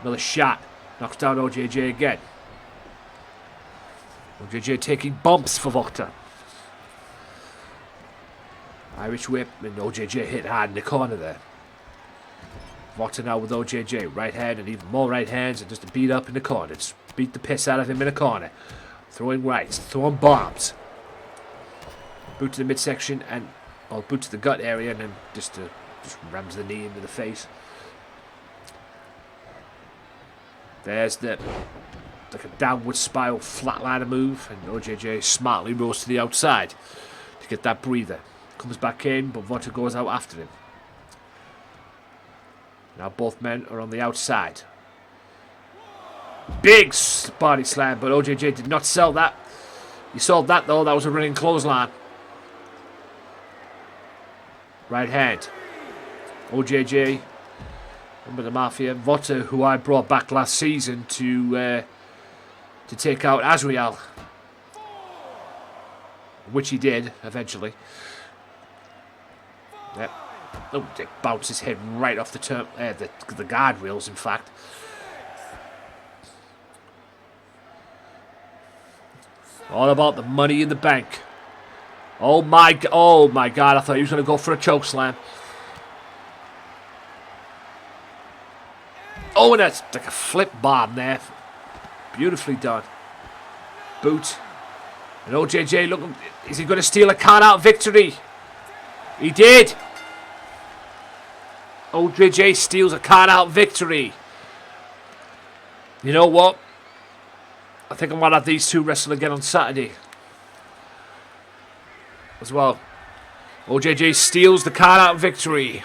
Another shot knocks down OJJ again. OJJ taking bumps for Votner. Irish whip, and OJJ hit hard in the corner there. Votner now with OJJ. Right hand and even more right hands, and just a beat up in the corner. Just beat the piss out of him in the corner. Throwing rights, throwing bombs. Boot to the midsection, and boot to the gut area, and then just rams the knee into the face. There's the like a downward spiral flatliner move, and OJJ smartly rolls to the outside to get that breather. Comes back in, but Votner goes out after him. Now both men are on the outside. Big body slam, but OJJ did not sell that. He sold that though. That was a running clothesline. Right hand. OJJ, remember the Mafia. Votner, who I brought back last season to take out Azrael, which he did eventually. Yep. Oh, it bounced his head right off the guardrails, in fact. All about the money in the bank. Oh my God, I thought he was going to go for a choke slam. Oh, and that's like a flip bomb there. Beautifully done. Boot. And OJJ, look, is he going to steal a count-out victory? He did. OJJ steals a count-out victory. You know what? I think I'm going to have these two wrestle again on Saturday as well. OJJ steals the count-out victory.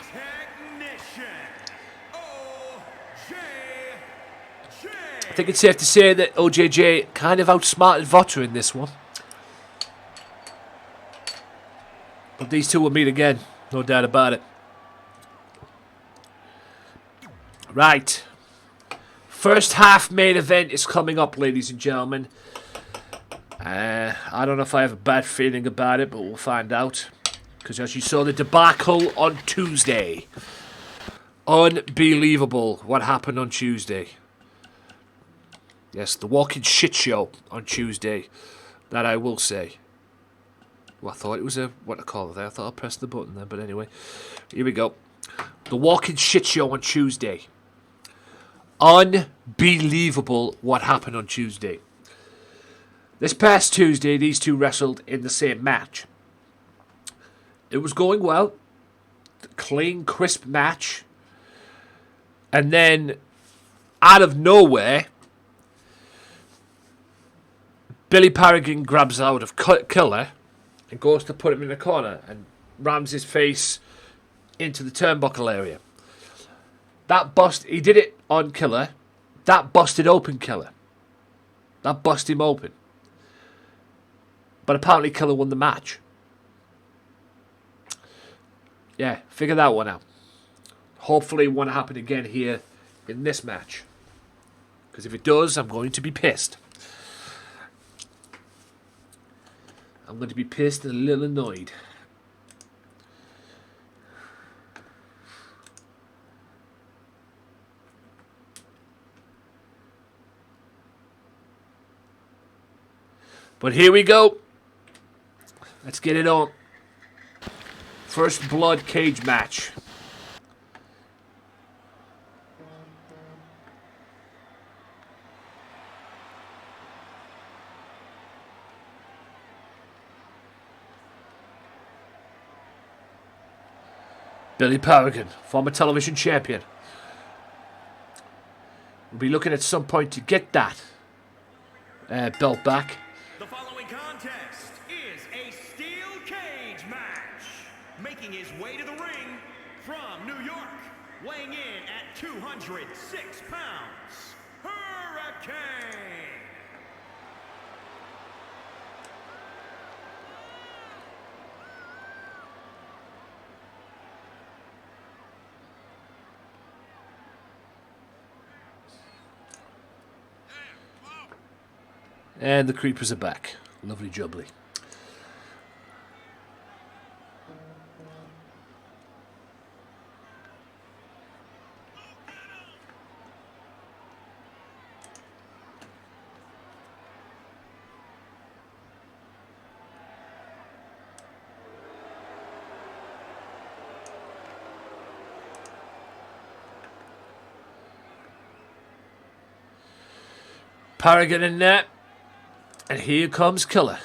I think it's safe to say that OJJ kind of outsmarted Votner in this one. But these two will meet again, no doubt about it. Right. First half main event is coming up, ladies and gentlemen. I don't know if I have a bad feeling about it, but we'll find out. Because as you saw, the debacle on Tuesday. Unbelievable what happened on Tuesday. Yes, the walking shit show on Tuesday. That I will say. Well, I thought it was what I call it there. I thought I pressed the button there, but anyway. Here we go. The walking shit show on Tuesday. Unbelievable what happened on Tuesday. This past Tuesday, these two wrestled in the same match. It was going well. Clean, crisp match. And then, out of nowhere, Billy Paragon grabs out of Killer and goes to put him in the corner and rams his face into the turnbuckle area. He did it on Killer. That busted open Killer. That busted him open. But apparently Killer won the match. Yeah, figure that one out. Hopefully it won't happen again here in this match. Because if it does, I'm going to be pissed. I'm going to be pissed and a little annoyed. But here we go. Let's get it on. First blood cage match. Billy Paragon, former television champion. We'll be looking at some point to get that belt back. The following contest is a steel cage match. Making his way to the ring from New York, weighing in at 206 pounds, Hurricane. And the creepers are back. Lovely jubbly. Paragon in there. And here comes Killer.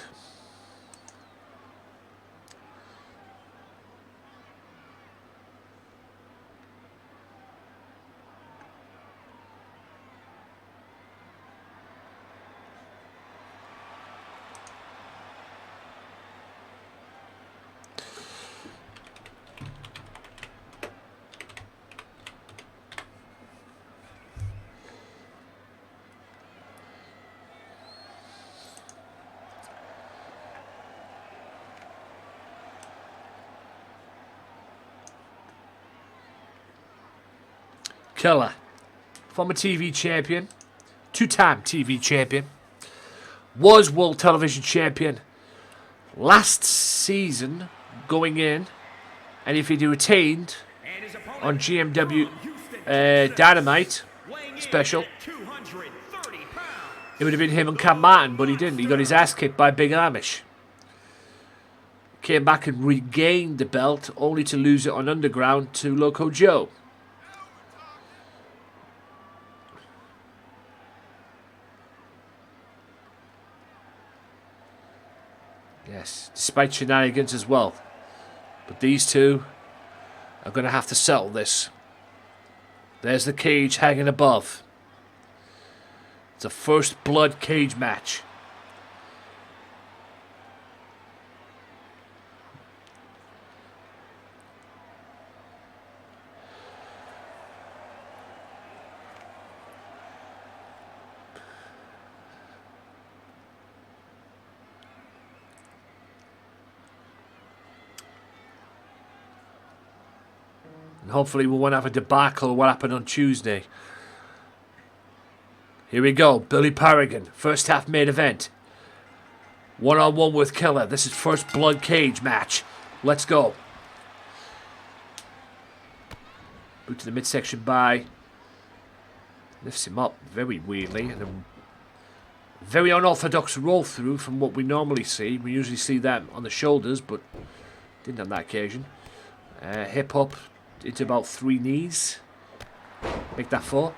Killer, former TV champion, two-time TV champion, was World Television Champion last season going in, and if he retained And his opponent on GMW from Houston, Texas, Dynamite weighing in special, at 230 pounds. it would have been him and Cam Martin, but he didn't. He got his ass kicked by Big Amish. Came back and regained the belt, only to lose it on Underground to Loco Joe. Yes, despite shenanigans as well. But these two are going to have to settle this. There's the cage hanging above. It's a first blood cage match. And hopefully we won't have a debacle of what happened on Tuesday. Here we go. Billy Paragon. First half main event. One-on-one with Killer. This is first blood cage match. Let's go. Boot to the midsection by. Lifts him up very weirdly. And a very unorthodox roll through from what we normally see. We usually see that on the shoulders, but didn't on that occasion. Hip up into about 3 knees. Make that 4.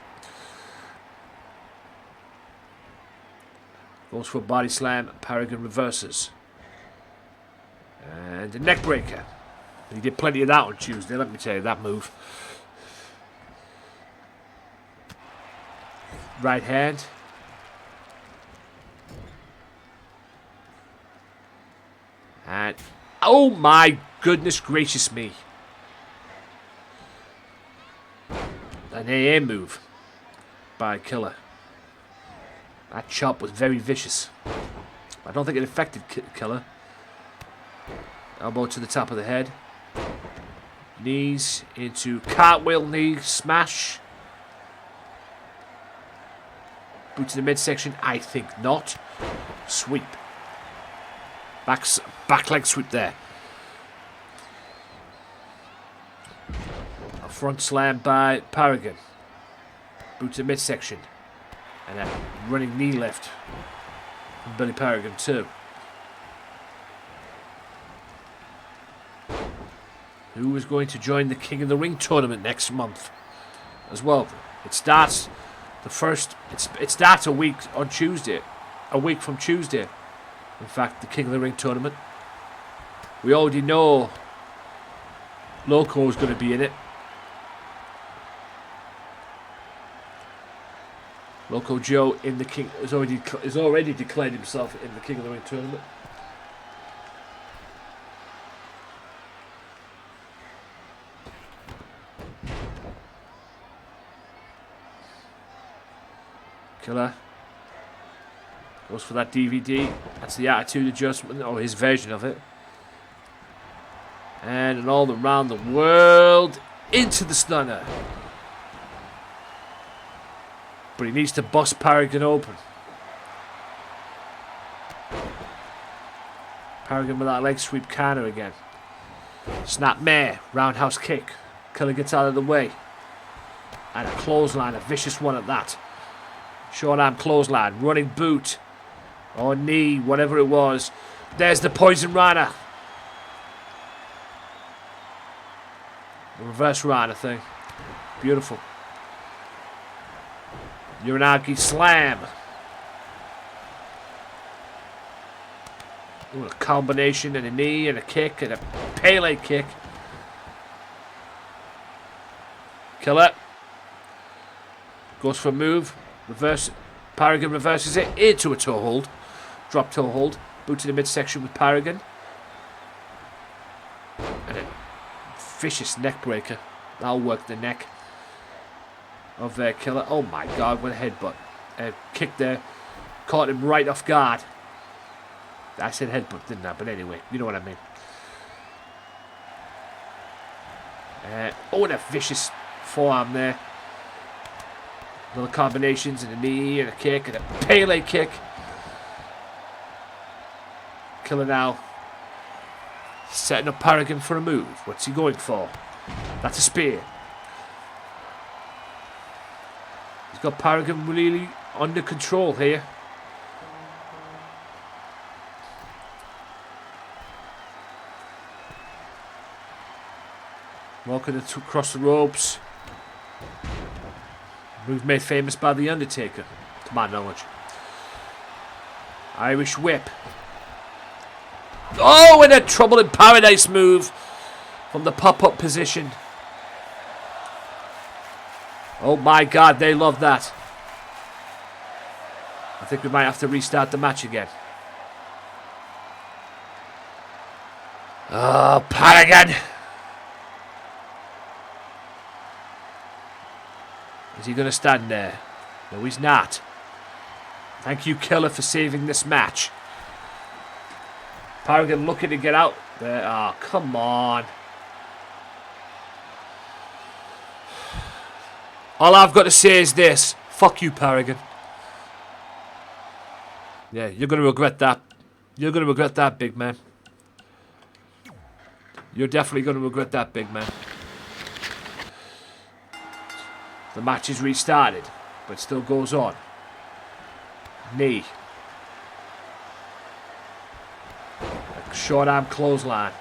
Goes for a body slam. Paragon reverses. And a neck breaker. He did plenty of that on Tuesday, let me tell you, that move. Right hand. And oh my goodness gracious me. An AA move by Killer. That chop was very vicious. I don't think it affected Killer. Elbow to the top of the head. Knees into cartwheel knee smash. Boot to the midsection. I think not. Sweep. Back leg sweep there. A front slam by Paragon. Boot to midsection. And a running knee lift from Billy Paragon too. Who is going to join the King of the Ring tournament next month as well? It starts it starts a week on Tuesday. A week from Tuesday. In fact, the King of the Ring tournament. We already know Loco is going to be in it. Loco Joe in the King has already declared himself in the King of the Ring tournament. Killer goes for that DVD. That's the attitude adjustment, or his version of it. And all around the world into the stunner. But he needs to bust Paragon open. Paragon with that leg sweep counter again. Snap mare, roundhouse kick. Killer gets out of the way. And a clothesline, a vicious one at that. Short arm clothesline, running boot. Or knee, whatever it was. There's the poison rana. The reverse rana thing. Beautiful. Uranagi slam. Ooh, a combination and a knee and a kick and a Pele kick. Killer. Goes for a move. Reverse. Paragon reverses it into a toe hold. Drop toe hold. Boot to the midsection with Paragon. And a vicious neck breaker. That'll work the neck of their Killer. Oh my god, what a headbutt. Kick there. Caught him right off guard. I said headbutt, didn't I? But anyway, you know what I mean. And a vicious forearm there. Little combinations and a knee and a kick and a Pele kick. Killer now setting up Paragon for a move. What's he going for? That's a spear. He's got Paragon really under control here. Walking across the ropes. Move made famous by The Undertaker, to my knowledge. Irish whip. Oh, and a Trouble in Paradise move from the pop-up position. Oh my god, they love that. I think we might have to restart the match again. Oh, Paragon. Is he going to stand there? No, he's not. Thank you, Killer, for saving this match. Paragon looking to get out there. Oh, come on. All I've got to say is this. Fuck you, Paragon. Yeah, you're going to regret that. You're going to regret that, big man. You're definitely going to regret that, big man. The match is restarted, but still goes on. Knee. A short arm clothesline.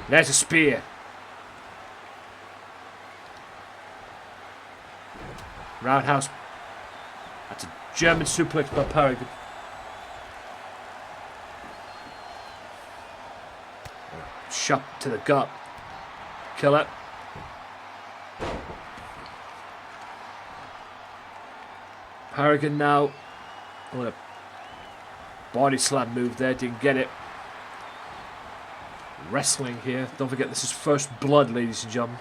There's a spear. Roundhouse. That's a German suplex by Paragon. Shot to the gut. Killer. Paragon now. Oh, a body slam move there. Didn't get it. Wrestling here. Don't forget this is First Blood, ladies and gentlemen.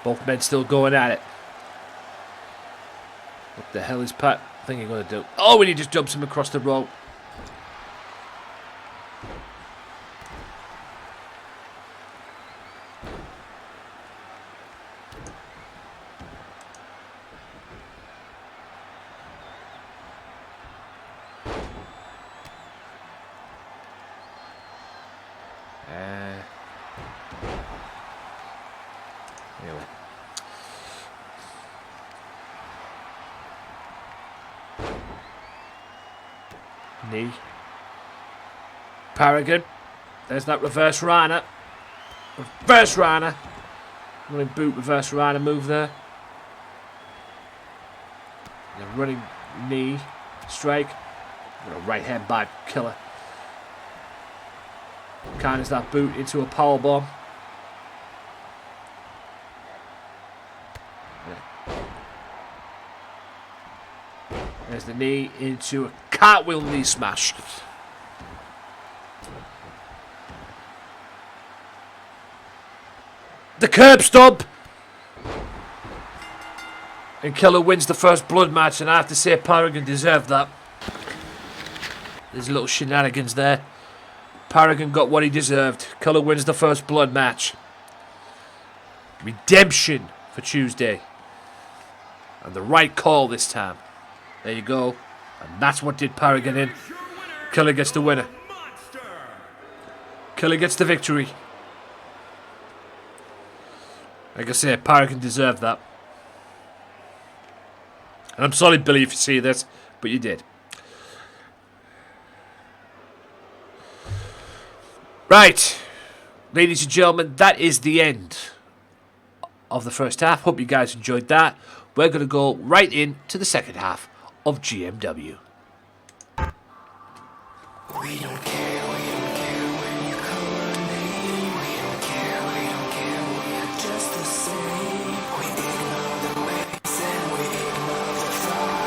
Both men still going at it. The hell is Pat thinking going to do? Oh, and he just jumps him across the rope. Anyway. Knee. Paragon. There's that reverse Rana. Reverse Rana. Running boot, reverse Rana move there. The running knee. Strike. And a right hand by killer. Counters that boot into a powerbomb. There's the knee into a cartwheel knee smash. The curb stomp. And Killer wins the first blood match, and I have to say Paragon deserved that. There's little shenanigans there. Paragon got what he deserved. Killer wins the first blood match. Redemption for Tuesday. And the right call this time. There you go. And that's what did Paragon in. Killer gets the winner. Killer gets the victory. Like I say, Paragon deserved that. And I'm sorry, Billy, if you see this, but you did. Right. Ladies and gentlemen, that is the end of the first half. Hope you guys enjoyed that. We're going to go right into the second half of GMW. We don't care when you call our name. We don't care, we are just the same. We ignore the ways and we ignore the fire.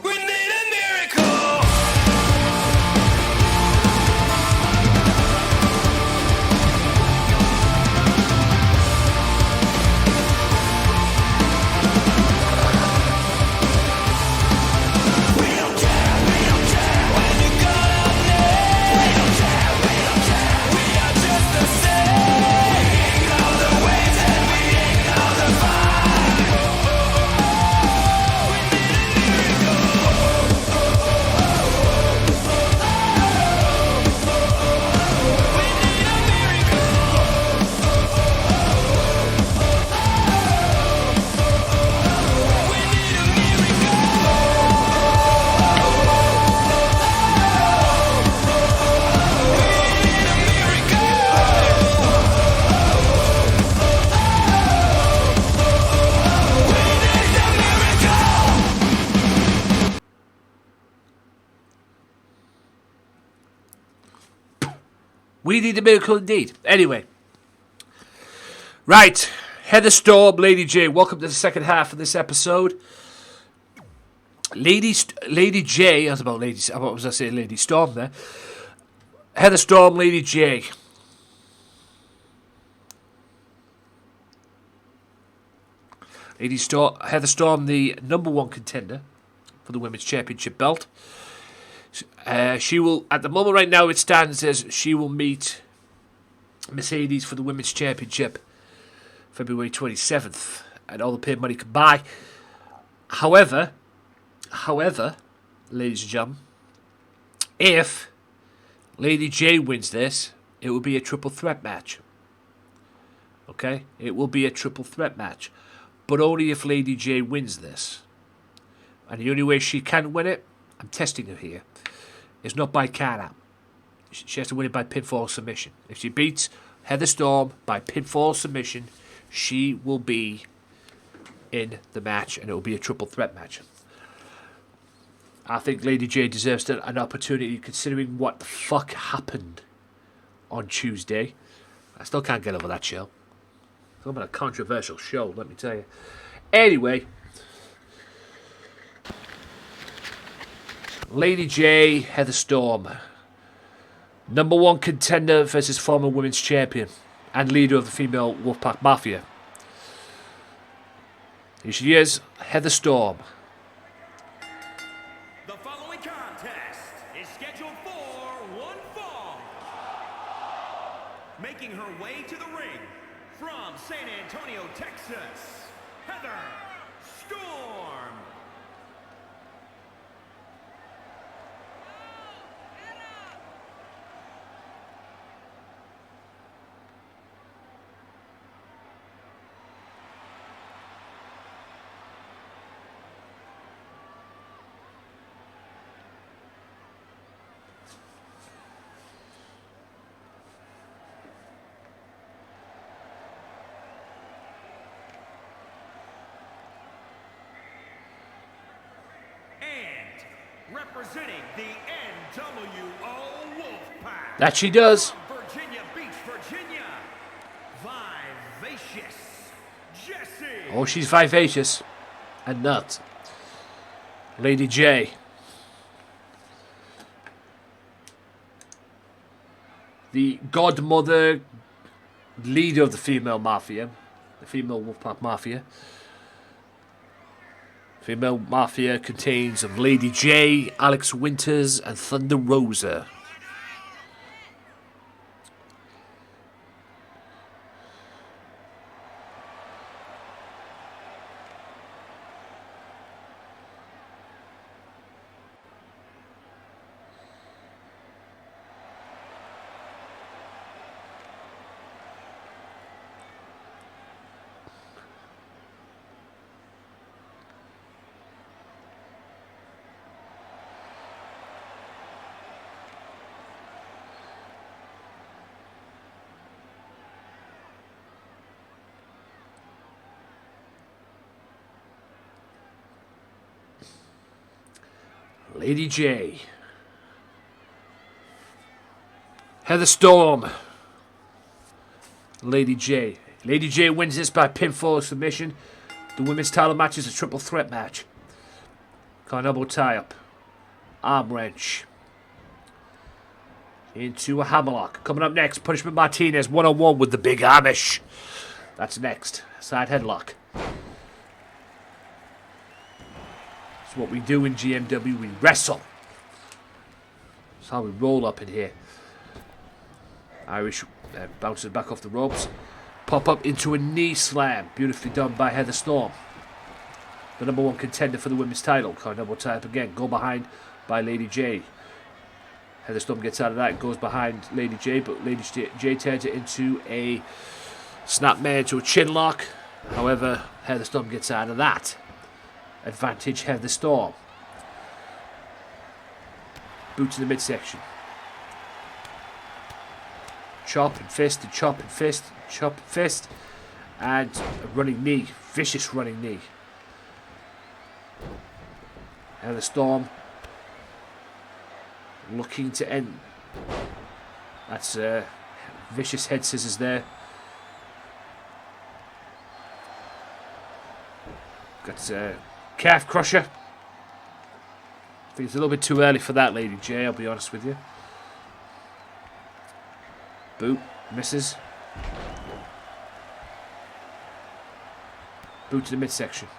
We need a miracle. We don't care when you call our name. We don't care, we are just the same. We ignore the ways and we ignore the fire. We need a miracle. We need a miracle. We need a miracle. We need a miracle indeed. Anyway. Right. Heather Storm, Lady J. Welcome to the second half of this episode. Lady J. I was about Lady. What was I saying? Lady Storm there. Heather Storm, Lady J. Heather Storm, the number one contender for the Women's Championship belt. She will, at the moment right now it stands as she will meet Mercedes for the Women's Championship February 27th, and all the paid money can buy. However, ladies and gentlemen, if Lady J wins this, it will be a triple threat match. Okay? It will be a triple threat match. But only if Lady J wins this. And the only way she can win it, I'm testing her here, is not by count out. She has to win it by pinfall submission. If she beats Heather Storm by pinfall submission, she will be in the match, and it will be a triple threat match. I think Lady J deserves an opportunity, considering what the fuck happened on Tuesday. I still can't get over that show. It's been a controversial show, let me tell you. Anyway, Lady J, Heather Storm, number one contender versus former women's champion and leader of the female Wolfpack Mafia. Here she is, Heather Storm. The following contest is scheduled for one fall. Making her way to the ring from San Antonio, Texas, Heather Storm. Representing the NWO Wolfpack. That she does. From Virginia Beach, Virginia, Vivacious Jessie. Oh, she's vivacious. And nut. Lady J. The godmother, leader of the female mafia. The female Wolfpack Mafia. Female Mafia contains of Lady J, Alex Winters, and Thunder Rosa. Lady J. Heather Storm. Lady J. Lady J wins this by pinfall submission. The women's title match is a triple threat match. Got an elbow tie up. Arm wrench. Into a hammerlock. Coming up next, Punishment Martinez 1-on-1 with the Big Amish. That's next. Side headlock. What we do in GMW, we wrestle. That's how we roll up in here. Irish bounces back off the ropes. Pop up into a knee slam. Beautifully done by Heather Storm. The #1 contender for the women's title. Can't double tie up again. Go behind by Lady J. Heather Storm gets out of that. Goes behind Lady J. But Lady J turns it into a snapmare to a chin lock. However, Heather Storm gets out of that. Advantage Heather Storm. Boot to the midsection. Chop and fist and chop and fist. Chop and fist. And a running knee. Vicious running knee. Heather Storm looking to end. That's vicious head scissors there. Got calf crusher. I think it's a little bit too early for that, Lady J, I'll be honest with you. Boot, misses. Boot to the midsection.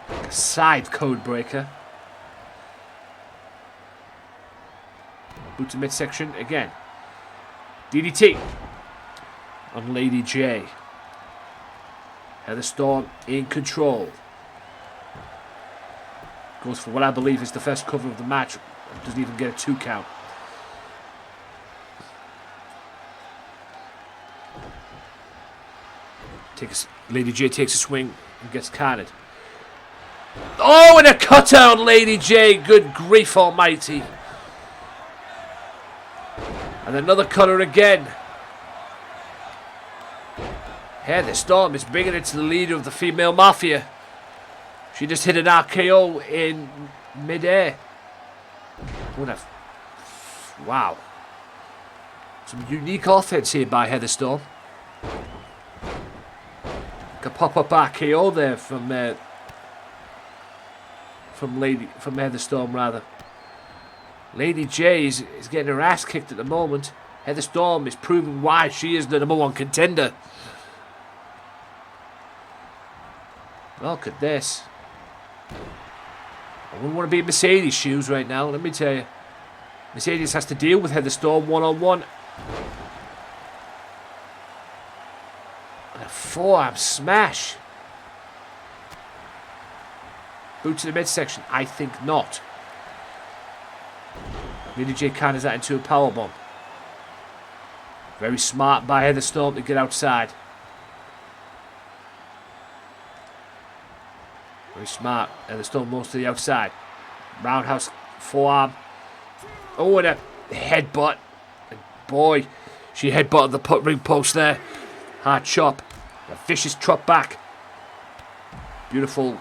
A side code breaker. Boot to midsection again. DDT on Lady J. Heather Storm in control. Goes for what I believe is the first cover of the match. Doesn't even get a 2 count. Lady J takes a swing and gets carded. Oh, and a cutter on Lady J. Good grief almighty. And another cutter again. Heather Storm is bringing it to the leader of the female mafia. She just hit an RKO in midair. Wow. Some unique offense here by Heather Storm. A pop-up RKO there from Heather Storm rather. Lady J is getting her ass kicked at the moment. Heather Storm is proving why she is the #1 contender. Look at this. I wouldn't want to be in Mercedes' shoes right now, let me tell you. Mercedes has to deal with Heather Storm one-on-one. And a forearm smash. Boot to the midsection? I think not. Lady J counters that into a powerbomb. Very smart by Heather Storm to get outside. Very smart. Heather Storm moves to the outside. Roundhouse forearm. Oh, and a headbutt. And boy, she headbutted the ring post there. Hard chop. A vicious chop back. Beautiful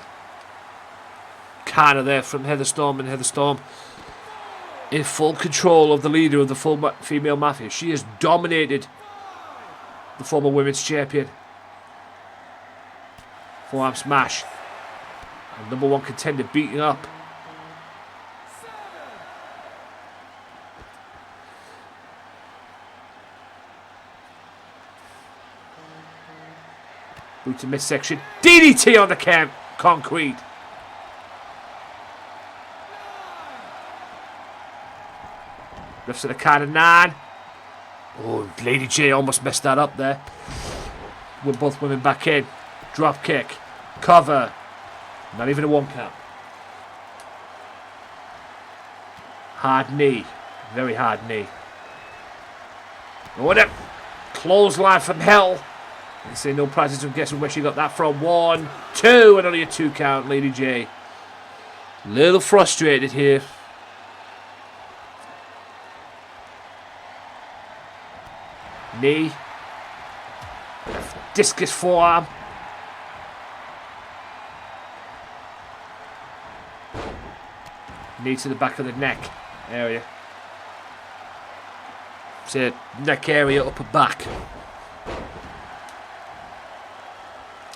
counter there from Heather Storm, and Heather Storm in full control of the leader of the full female mafia. She has dominated the former women's champion. Forearm smash. And number one contender beating up. Boot to midsection. DDT on the concrete. Refs at the count of 9. Oh, Lady J almost messed that up there. With both women back in. Drop kick. Cover. Not even a 1 count. Hard knee. Very hard knee. What a clothesline from hell. They say no prizes. I'm guessing where she got that from. 1, 2, and only a 2 count, Lady J. Little frustrated here. Knee. Discus forearm. Knee to the back of the neck area. So neck area, upper back.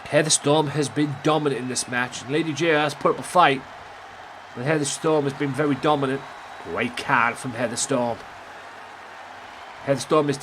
Heather Storm has been dominant in this match. Lady J has put up a fight, but Heather Storm has been very dominant. Great card from Heather Storm. Heather Storm is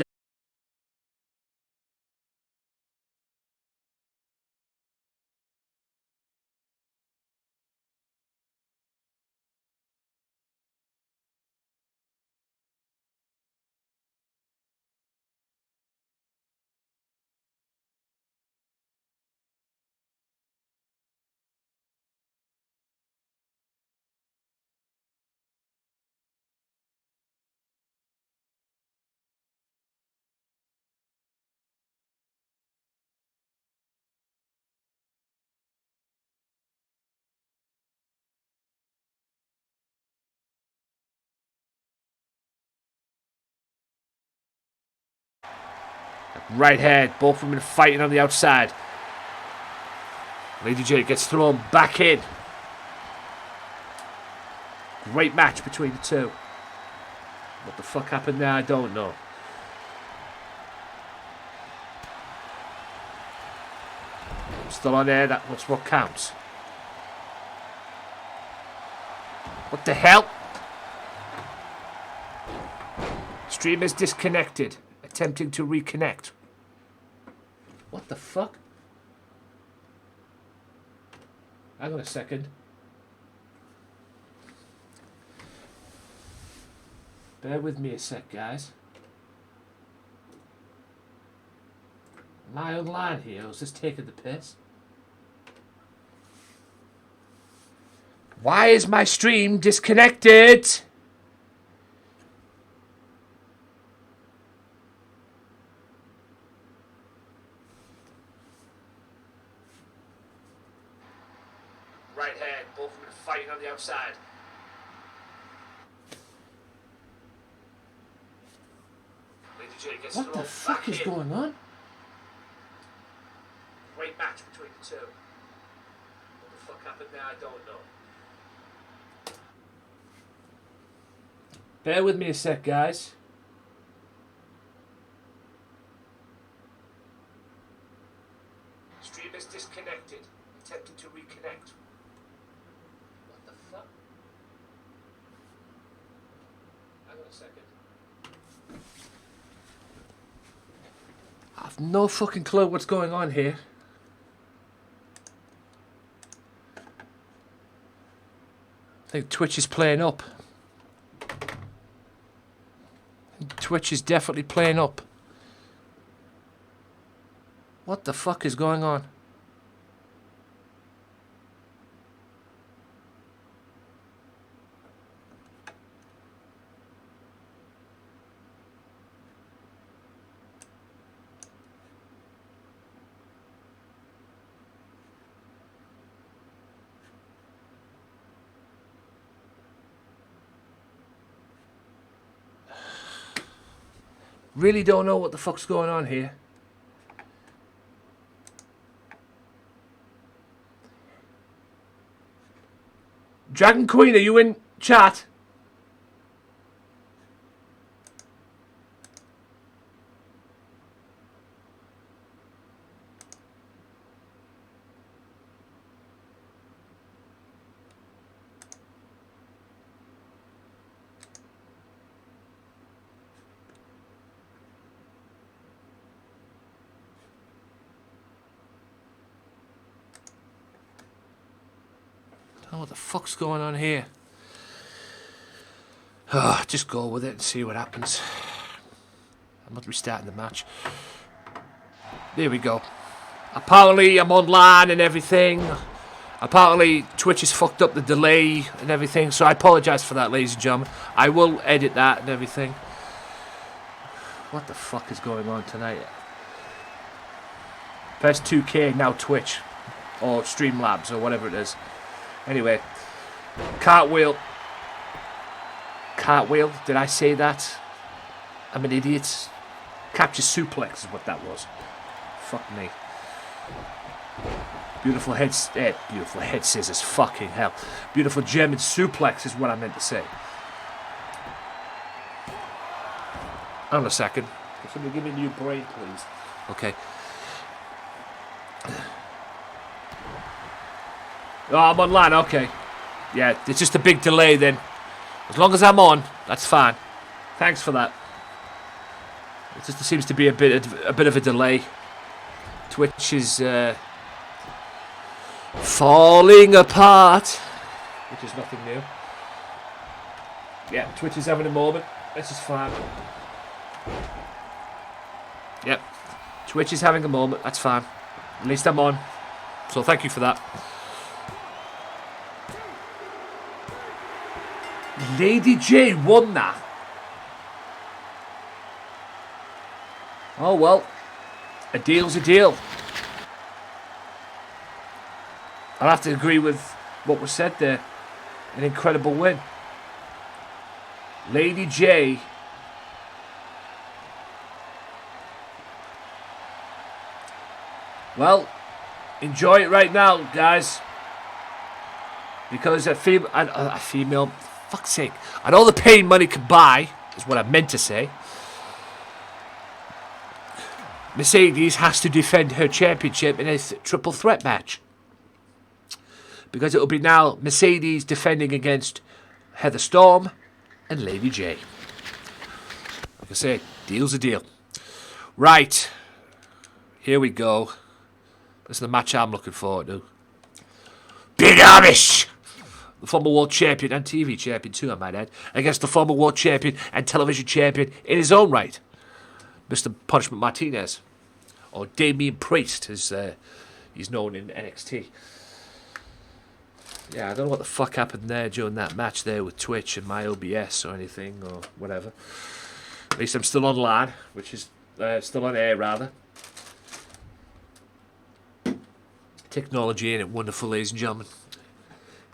right hand, both women fighting on the outside. Lady J gets thrown back in. Great match between the two. What the fuck happened there, I don't know. Still on air, that's what counts. What the hell? Stream is disconnected. Attempting to reconnect. What the fuck? Hang on a second. Bear with me a sec, guys. Am I online here, or is this taking the piss? Why is my stream disconnected? Right hand, both of them fighting on the outside. Lady J gets what the fuck is going on? Great match between the two. What the fuck happened there, I don't know. Bear with me a sec, guys. Stream is disconnected. Attempting to reconnect. What the fuck? Hang on a second. I have no fucking clue what's going on here. I think Twitch is playing up. Twitch is definitely playing up. What the fuck is going on? Really don't know what the fuck's going on here. Dragon Queen, are you in chat? Oh, what the fuck's going on here? Oh, just go with it and see what happens. I must be starting the match. There we go. Apparently I'm online and everything. Apparently Twitch has fucked up the delay and everything, so I apologise for that, ladies and gentlemen. I will edit that and everything. What the fuck is going on tonight? Press 2K, now Twitch. Or Streamlabs, or whatever it is. Anyway. Cartwheel. Cartwheel, did I say that? I'm an idiot. Capture suplex is what that was. Fuck me. Beautiful head scissors, fucking hell. Beautiful German suplex is what I meant to say. Hold on a second. Can somebody give me a new brain, please? Okay. Oh, I'm online, okay. Yeah, it's just a big delay then. As long as I'm on, that's fine. Thanks for that. It just seems to be a bit of a delay. Twitch is falling apart, which is nothing new. Yeah, Twitch is having a moment. This is fine. Yep, Twitch is having a moment. That's fine. At least I'm on. So thank you for that. Lady J won that. Oh well, a deal's a deal. I'll have to agree with what was said there. An incredible win. Lady J. Well, enjoy it right now, guys. Because a female, fuck's sake, and all the pain money can buy, is what I meant to say. Mercedes has to defend her championship in a triple threat match. Because it will be now Mercedes defending against Heather Storm and Lady J. Like I say, deal's a deal. Right. Here we go. This is the match I'm looking forward to. Big Amish! The former world champion and TV champion too, I might add, against the former world champion and television champion in his own right, Mr. Punishment Martinez. Or Damian Priest, as he's known in NXT. Yeah, I don't know what the fuck happened there during that match there with Twitch and my OBS or anything or whatever. At least I'm still online, which is still on air rather. Technology, ain't it wonderful, ladies and gentlemen?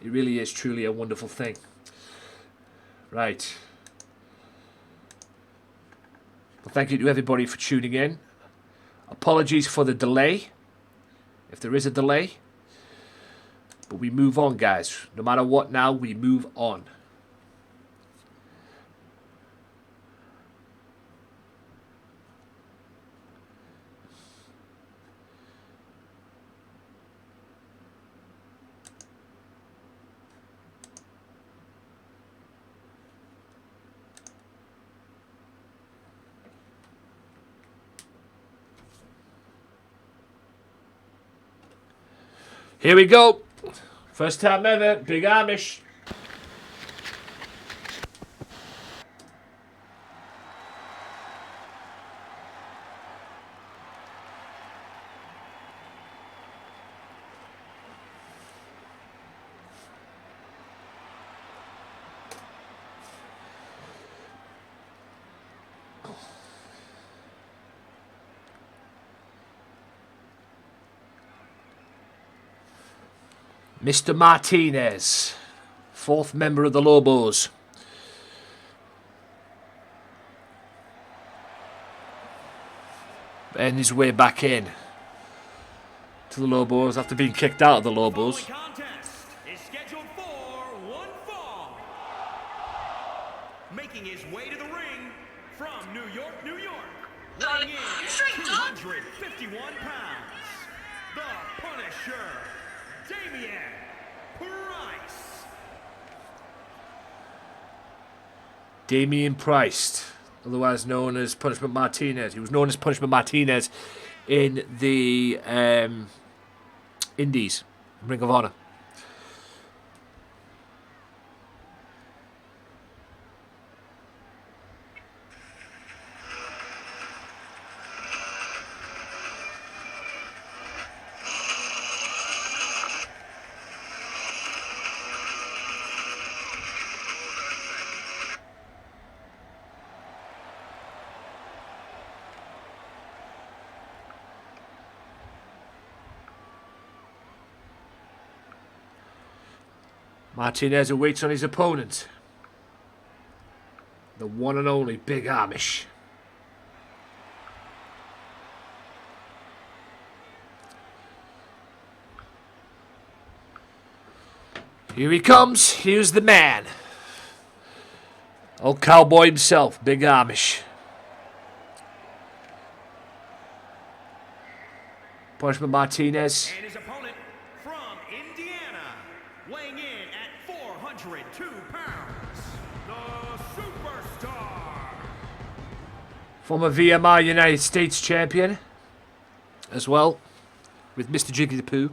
It really is truly a wonderful thing. Right. Well, thank you to everybody for tuning in. Apologies for the delay, if there is a delay. But we move on, guys. No matter what now, we move on. Here we go. First time ever, Big Amish. Mr. Martinez, 4th member of the Lobos. And his way back in to the Lobos after being kicked out of the Lobos. The contest is scheduled for one fall. Making his way to the ring from New York, New York, weighing in at 251 pounds, the Punisher, Damian Price. Damian Price, otherwise known as Punishment Martinez. He was known as Punishment Martinez in the Indies, Ring of Honor. Martinez awaits on his opponent, the one and only Big Amish. Here he comes. Here's the man. Old cowboy himself, Big Amish. Punishment Martinez. And his opponent from Indiana, weighing in at 402 pounds, the Superstar. Former VMI United States champion as well, with Mr. Jiggy the Pooh.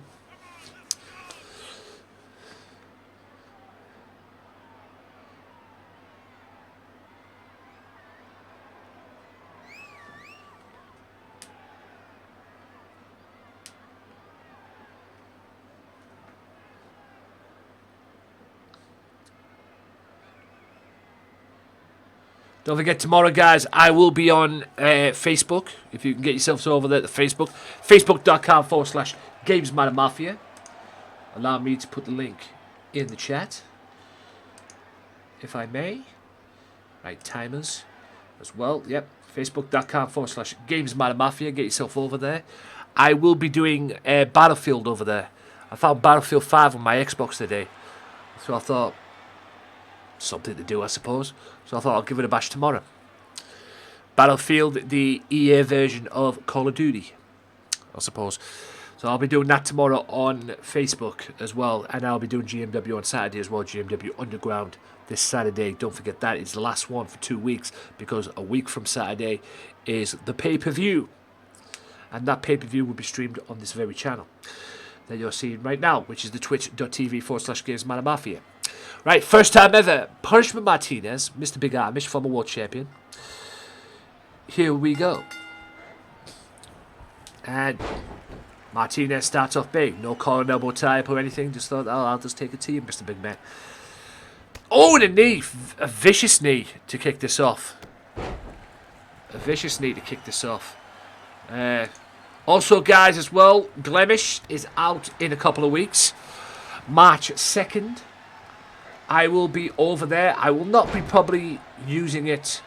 Don't forget, tomorrow, guys, I will be on Facebook. If you can get yourselves over there to Facebook. Facebook.com/Gamesmatter Mafia. Allow me to put the link in the chat, if I may. Right, timers as well. Yep, Facebook.com/Gamesmatter Mafia. Get yourself over there. I will be doing Battlefield over there. I found Battlefield 5 on my Xbox today. So I thought, something to do, I suppose. So I thought I'll give it a bash tomorrow. Battlefield, the EA version of Call of Duty, I suppose. So I'll be doing that tomorrow on Facebook as well. And I'll be doing GMW on Saturday as well. GMW Underground this Saturday. Don't forget that. It's the last one for 2 weeks, because a week from Saturday is the pay-per-view. And that pay-per-view will be streamed on this very channel that you're seeing right now, which is the twitch.tv/Gamesmatter Mafia. Right, first time ever, Punishment Martinez, Mr. Big Amish, former world champion. Here we go. And Martinez starts off big. No collar and elbow type or anything. Just thought, oh, I'll just take it to you, Mr. Big Man. Oh, and a knee. A vicious knee to kick this off. A vicious knee to kick this off. Also, guys, as well, Blemish is out in a couple of weeks. March 2nd. I will be over there. I will not be probably using it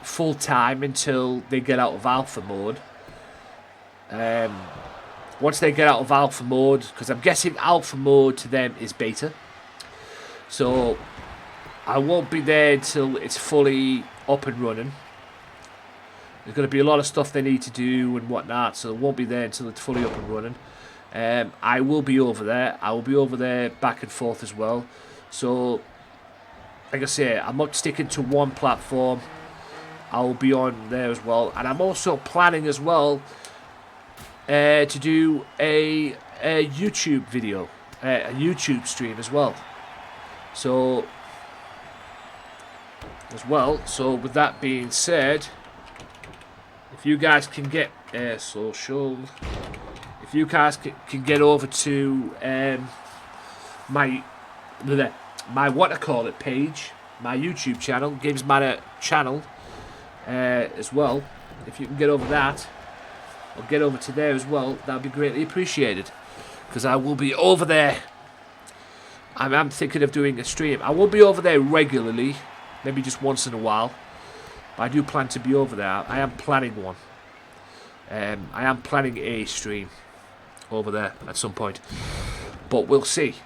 full time until they get out of alpha mode. Once they get out of alpha mode, because I'm guessing alpha mode to them is beta. So I won't be there until it's fully up and running. There's going to be a lot of stuff they need to do and whatnot, so it won't be there until it's fully up and running. I will be over there. I will be over there back and forth as well. So, like I say, I'm not sticking to one platform. I'll be on there as well. And I'm also planning as well to do a YouTube video, a YouTube stream as well. So, with that being said, if you guys can get social, if you guys can get over to my page, my YouTube channel, Gamesmatter channel, as well. If you can get over that, or get over to there as well, that would be greatly appreciated, because I will be over there I'm thinking of doing a stream. I won't be over there regularly, maybe just once in a while. But I do plan to be over there. I am planning one. I am planning a stream over there at some point. But we'll see.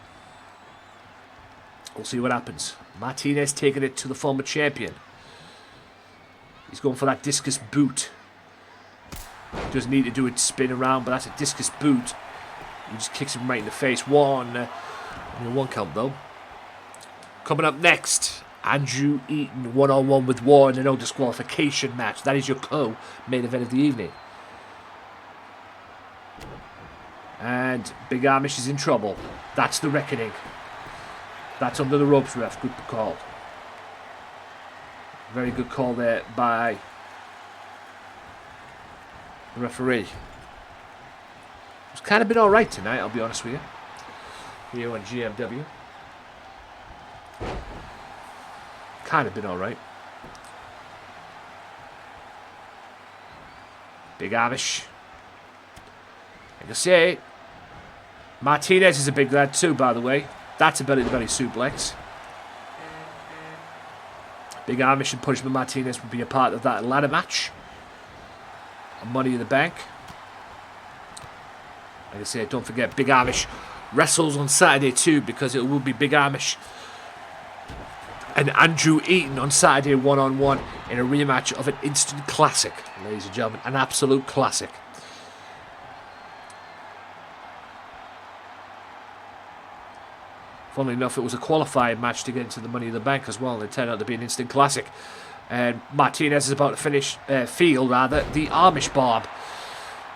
We'll see what happens. Martinez taking it to the former champion. He's going for that discus boot. Doesn't need to do it spin around, but that's a discus boot. He just kicks him right in the face. One count though. Coming up next, Andrew Eaton one-on-one with War in a no disqualification match. That is your co-main event of the evening. And Big Amish is in trouble. That's the reckoning. That's under the ropes, ref. Good call. Very good call there by the referee. It's kind of been alright tonight, I'll be honest with you. Here on GMW. Kind of been alright. Big Amish. Like I say, Martinez is a big lad too, by the way. That's a belly-to-belly suplex. Big Amish and Punishment Martinez would be a part of that ladder match. Money in the Bank. Like I say, don't forget, Big Amish wrestles on Saturday too, because it will be Big Amish and Andrew Eaton on Saturday one-on-one in a rematch of an instant classic, ladies and gentlemen. An absolute classic. Funnily enough, it was a qualifying match to get into the Money in the Bank as well. It turned out to be an instant classic. And Martinez is about to feel the Amish Bomb.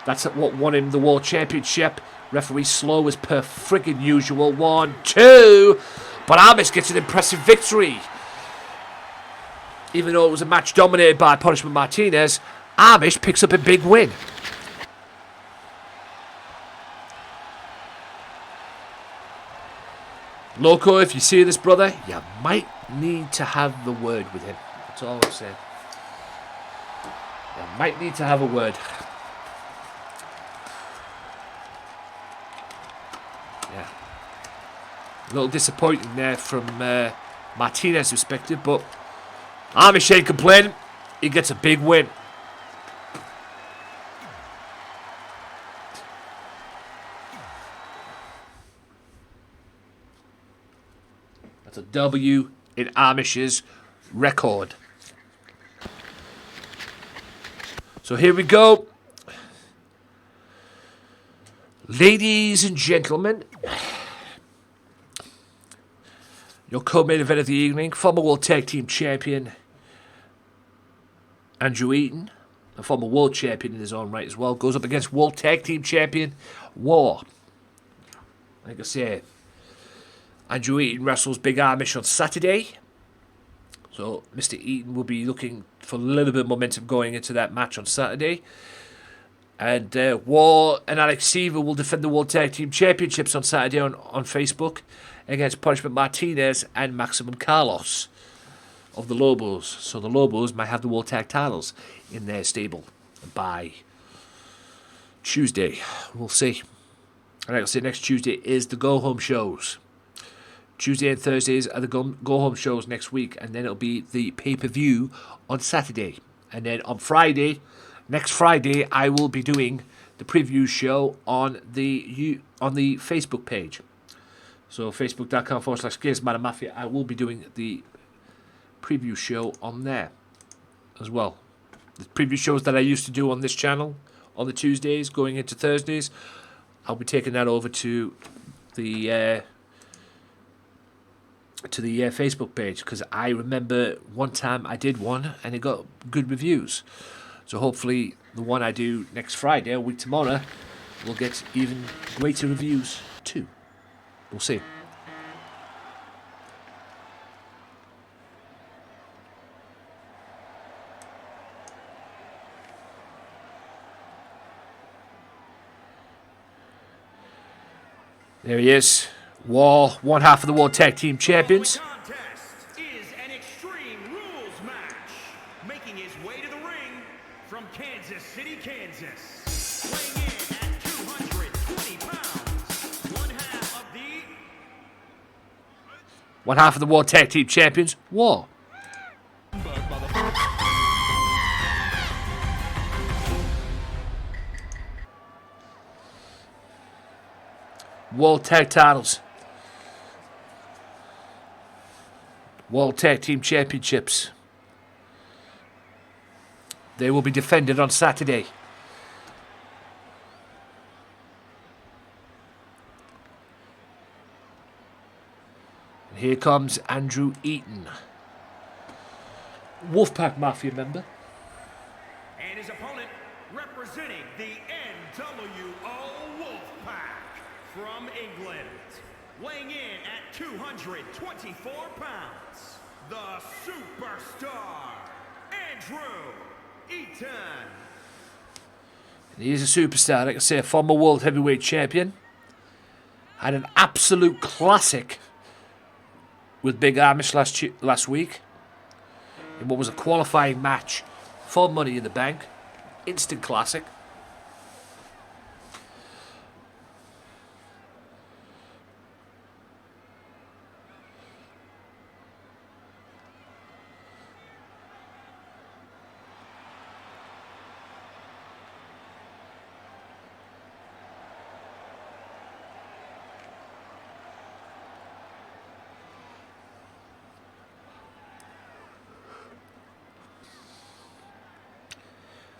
That's what won him the World Championship. Referee slow as per friggin' usual. 1, 2. But Amish gets an impressive victory. Even though it was a match dominated by Punishment Martinez, Amish picks up a big win. Loco, if you see this, brother, you might need to have the word with him. That's all I'm saying. You might need to have a word. Yeah. A little disappointing there from Martinez's perspective, but Amish ain't complaining. He gets a big win. That's a W in Amish's record. So here we go. Ladies and gentlemen, your co-main event of the evening, former World Tag Team Champion Andrew Eaton, a former World Champion in his own right as well, goes up against World Tag Team Champion War. Like I say, Andrew Eaton wrestles Big Amish on Saturday. So Mr. Eaton will be looking for a little bit of momentum going into that match on Saturday. And War and Alex Seaver will defend the World Tag Team Championships on Saturday on Facebook against Punishment Martinez and Maximum Carlos of the Lobos. So the Lobos might have the World Tag titles in their stable by Tuesday. We'll see. And like I say, next Tuesday is the go-home shows. Tuesday and Thursdays are the go-home shows next week, and then it'll be the pay-per-view on Saturday. And then on Friday, next Friday, I will be doing the preview show on the Facebook page. So facebook.com/Gamesmatter Mafia. I will be doing the preview show on there as well. The preview shows that I used to do on this channel on the Tuesdays going into Thursdays, I'll be taking that over to the Facebook page, because I remember one time I did one and it got good reviews. So hopefully the one I do next Friday, a week tomorrow, will get even greater reviews too. We'll see. There he is. War, one half of the World Tag Team Champions. Contest is an Extreme Rules match. Making his way to the ring from Kansas City, Kansas. Weighing in at 220 pounds. One half of the One half of the World Tag Team Champions, War. World Tag Titles. World Tag Team Championships. They will be defended on Saturday. And here comes Andrew Eaton, Wolfpack Mafia member. And his opponent, representing the NWO Wolfpack from England, weighing in at 224 pounds, the superstar, Andrew Eaton. And he is a superstar, like I say, a former World Heavyweight Champion. Had an absolute classic with Big Amish last week in what was a qualifying match for Money in the Bank. Instant classic.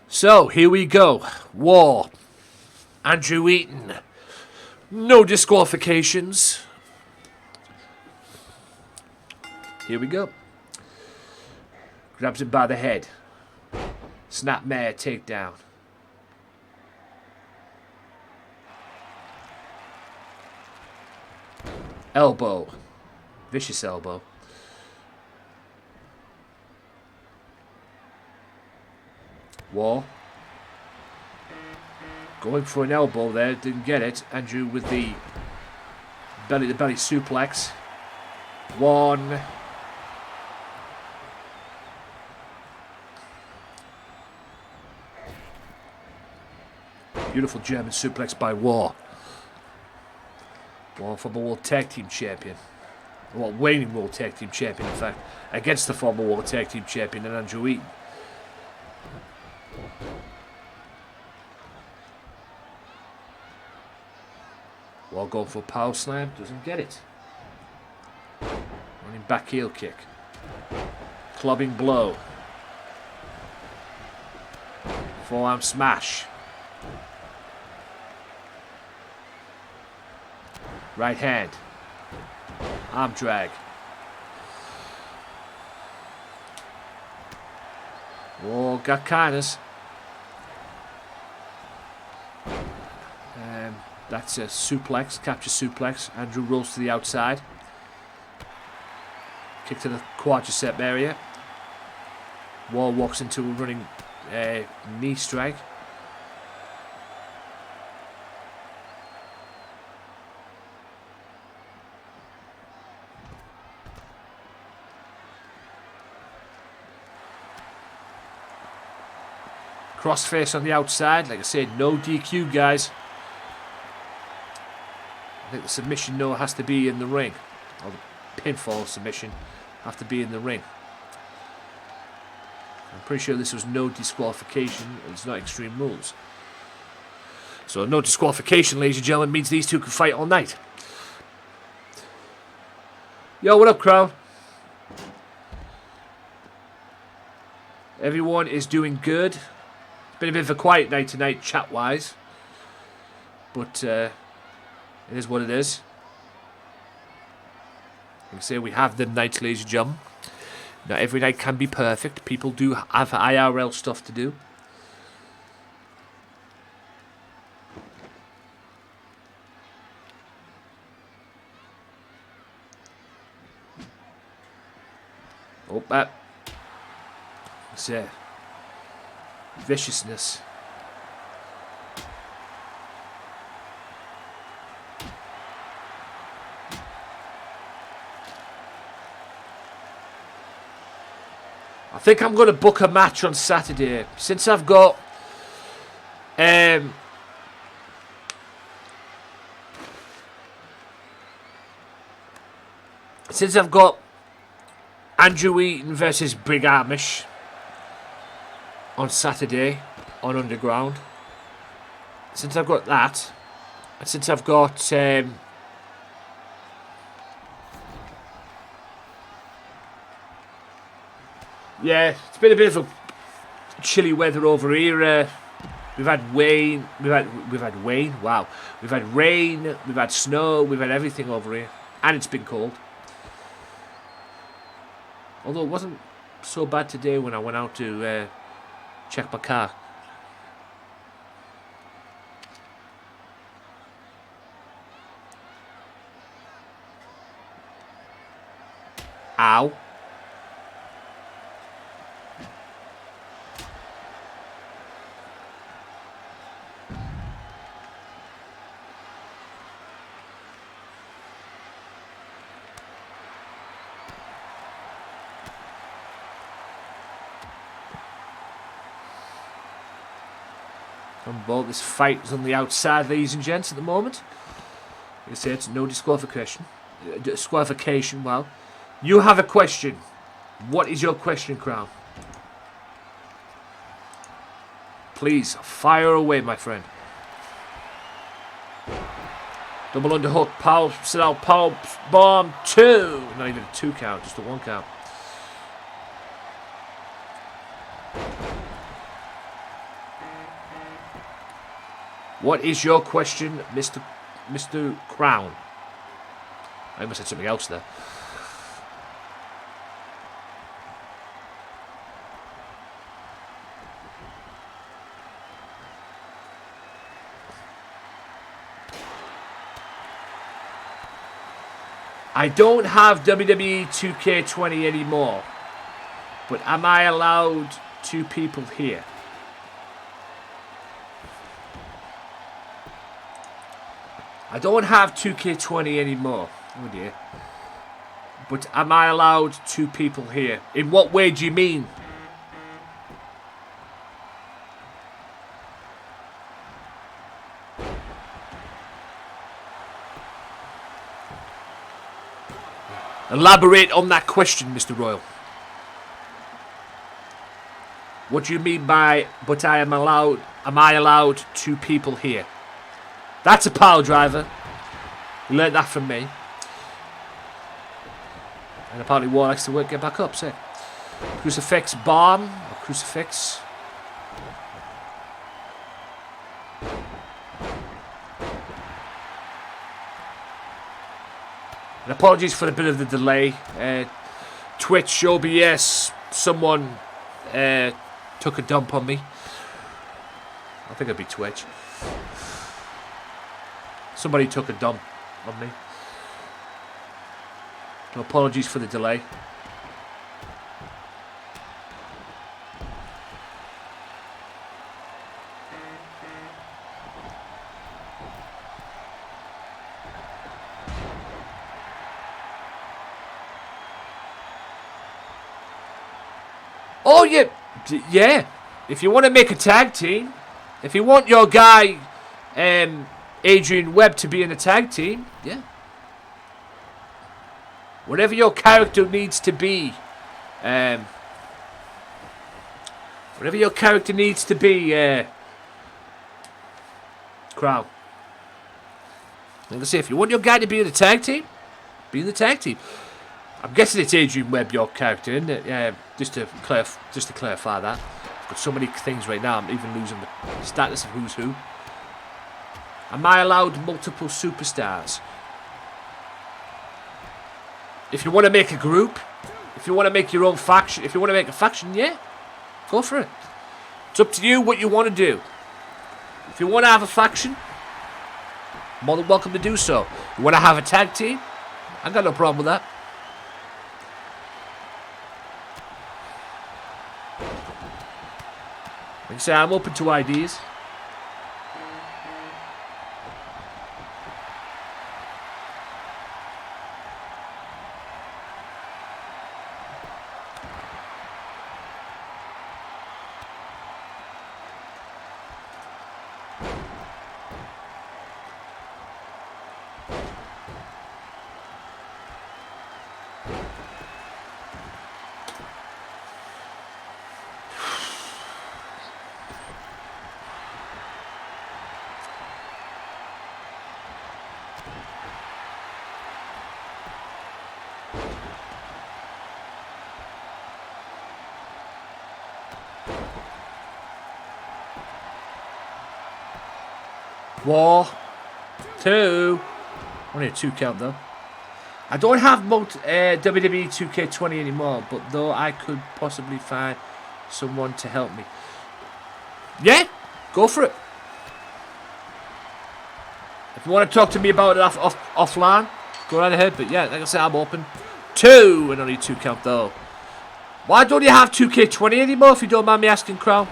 So, here we go. War. Andrew Eaton. No disqualifications. Here we go. Grabs him by the head. Snapmare takedown. Elbow. Vicious elbow. War. Going for an elbow there, didn't get it. Andrew with the belly-to-belly suplex. One. Beautiful German suplex by War. War, former World Tag Team Champion. Well, reigning World Tag Team Champion, in fact. Against the former World Tag Team Champion and Andrew Eaton. While going for a power slam, doesn't get it. Running back heel kick. Clubbing blow. Forearm smash. Right hand. Arm drag. Oh, got kindness. That's a suplex, capture suplex. Andrew rolls to the outside. Kick to the quadricep area. Wall walks into a running knee strike. Crossface on the outside. Like I said, no DQ, guys. I think the submission, no, has to be in the ring. Or the pinfall submission have to be in the ring. I'm pretty sure this was no disqualification. It's not Extreme Rules. So no disqualification, ladies and gentlemen, means these two can fight all night. Yo, what up, crowd? Everyone is doing good. It's been a bit of a quiet night tonight, chat-wise. But, it is what it is. Like I say, we have them nights, ladies and gentlemen. Not every night can be perfect. People do have IRL stuff to do. Oh, that. That's it. Viciousness. I think I'm going to book a match on Saturday. Since I've got Since I've got Andrew Eaton versus Big Amish on Saturday on Underground, since I've got that, and since I've got yeah, it's been a bit of a chilly weather over here. We've had Wayne, we've had Wayne. Wow, we've had rain, we've had snow, we've had everything over here, and it's been cold. Although it wasn't so bad today when I went out to check my car. Ow. This fight is on the outside, ladies and gents, at the moment. Like I say, it's no disqualification. Disqualification, well. You have a question. What is your question, Crown? Please, fire away, my friend. Double underhook, power, sit out, power bomb, 2. Not even a 2 count, just a 1 count. What is your question, Mr. Crown? I almost said something else there. I don't have WWE 2K20 anymore, but am I allowed 2 people here? I don't have 2K20 anymore. Oh dear. But am I allowed 2 people here? In what way do you mean? Elaborate on that question, Mr. Royal. What do you mean by, but am I allowed 2 people here? That's a pile driver. You learned that from me. And apparently War likes to work, get back up, sick. Crucifix bomb, or crucifix. And apologies for a bit of the delay. Twitch, OBS, someone took a dump on me. I think it'd be Twitch. Somebody took a dump on me. So apologies for the delay. Oh yeah, yeah. If you want to make a tag team, if you want your guy, Adrian Webb to be in a tag team, yeah. Whatever your character needs to be, whatever your character needs to be, Crown. Like I say, if you want your guy to be in the tag team, be in the tag team. I'm guessing it's Adrian Webb, your character, isn't it? Just to clarify that. I've got so many things right now, I'm even losing the status of who's who. Am I allowed multiple superstars? If you want to make a group, if you want to make your own faction, if you want to make a faction, yeah, go for it. It's up to you what you want to do. If you want to have a faction, more than welcome to do so. You want to have a tag team? I've got no problem with that. Like I say, I'm open to ideas. War. 2. Only a 2 count though. I don't have WWE 2K20 anymore, but though I could possibly find someone to help me. Yeah, go for it. If you want to talk to me about it offline, go right ahead. But yeah, like I said, I'm open. 2 and only 2 count though. Why don't you have 2K20 anymore, if you don't mind me asking, Crown?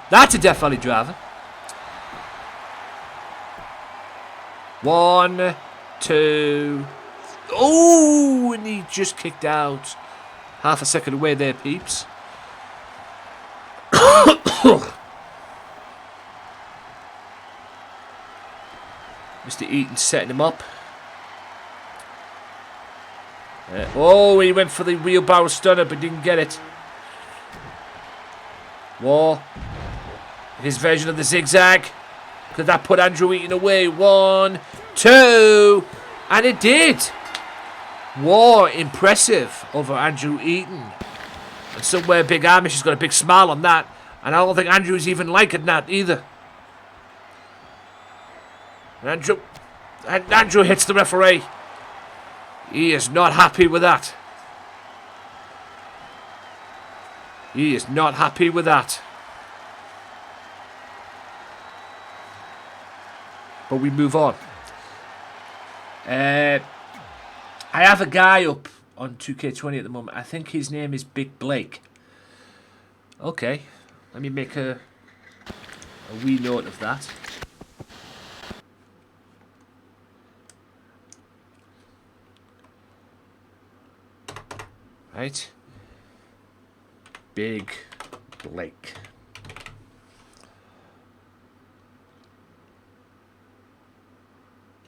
That's a Death Valley driver. 1, 2. Oh, and he just kicked out. Half a second away there, peeps. Mr. Eaton setting him up. Oh, he went for the wheelbarrow stunner, but didn't get it. War. His version of the zigzag. Could that put Andrew Eaton away? 1, 2. And it did. War impressive over Andrew Eaton. And somewhere Big Amish has got a big smile on that. And I don't think Andrew's even liking that either. And Andrew hits the referee. He is not happy with that. He is not happy with that. But we move on. I have a guy up on 2K20 at the moment. I think his name is Big Blake. Okay. Let me make a wee note of that. Right. Big Blake.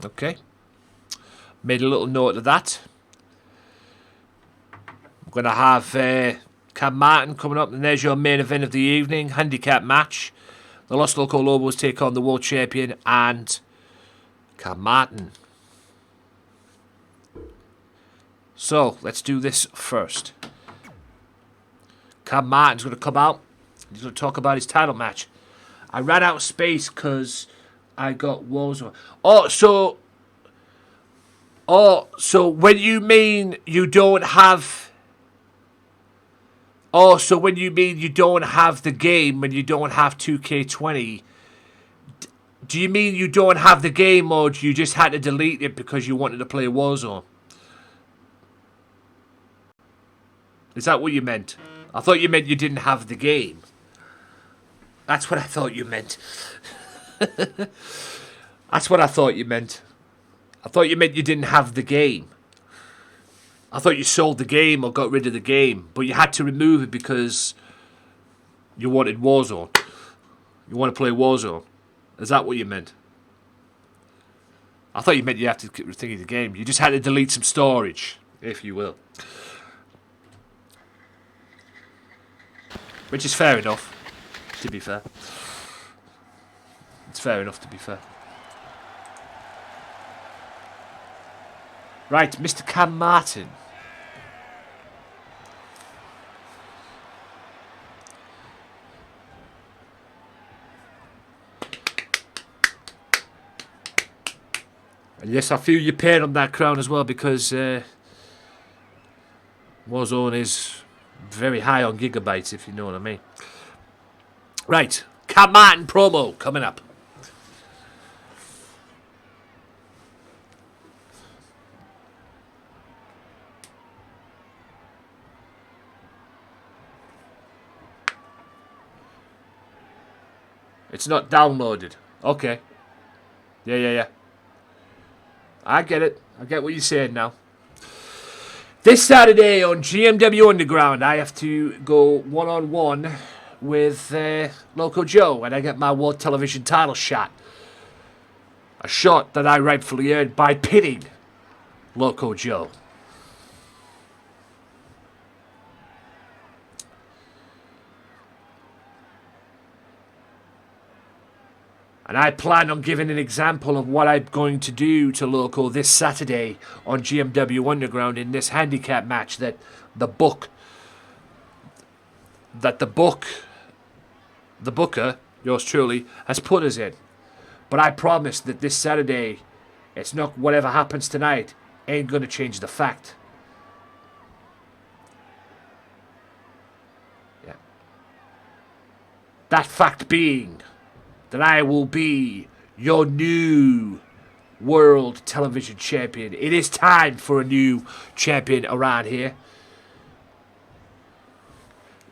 Okay. Made a little note of that. I'm going to have Cam Martin coming up, and there's your main event of the evening. Handicap match. The Los Loco Lobos take on the world champion and Cam Martin. So, let's do this first. Cam Martin's going to come out. He's going to talk about his title match. I ran out of space because I got Warzone. So when you mean you don't have... Oh, so when you mean you don't have the game, when you don't have 2K20, do you mean you don't have the game, or do you just had to delete it because you wanted to play Warzone? Is that what you meant? I thought you meant you didn't have the game. That's what I thought you meant. That's what I thought you meant. I thought you meant you didn't have the game. I thought you sold the game or got rid of the game, but you had to remove it because you wanted Warzone. You want to play Warzone. Is that what you meant? I thought you meant you have to think of the game. You just had to delete some storage, if you will. Which is fair enough, to be fair. It's fair enough, to be fair. Right, Mr. Cam Martin. And yes, I feel your pain on that, Crown, as well, because Warzone is very high on gigabytes, if you know what I mean. Right, Cam Martin promo coming up. It's not downloaded. Okay. Yeah. I get it. I get what you're saying now. This Saturday on GMW Underground, I have to go one-on-one with Loco Joe, and I get my World Television title shot. A shot that I rightfully earned by pitting Loco Joe. And I plan on giving an example of what I'm going to do to Loco this Saturday on GMW Underground in this handicap match that the book the booker, yours truly, has put us in. But I promise that this Saturday, it's not whatever happens tonight ain't going to change the fact. Yeah. That fact being that I will be your new world television champion. It is time for a new champion around here.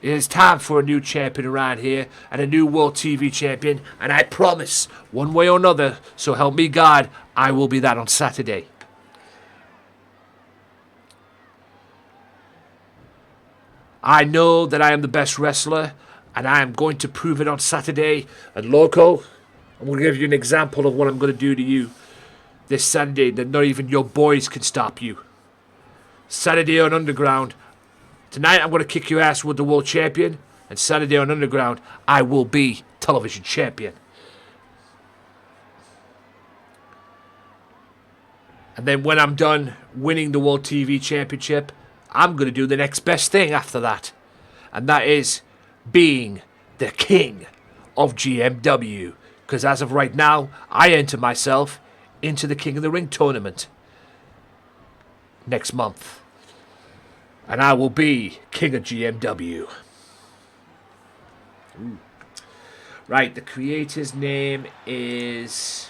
It is time for a new champion around here and a new World TV champion. And I promise, one way or another, so help me God, I will be that on Saturday. I know that I am the best wrestler, and I am going to prove it on Saturday. And Loco, I'm going to give you an example of what I'm going to do to you this Sunday that not even your boys can stop you. Saturday on Underground. Tonight I'm going to kick your ass with the world champion. And Saturday on Underground, I will be television champion. And then when I'm done winning the World TV Championship, I'm going to do the next best thing after that. And that is being the king of GMW. Because as of right now, I enter myself into the King of the Ring tournament next month. And I will be king of GMW. Ooh. Right, the creator's name is...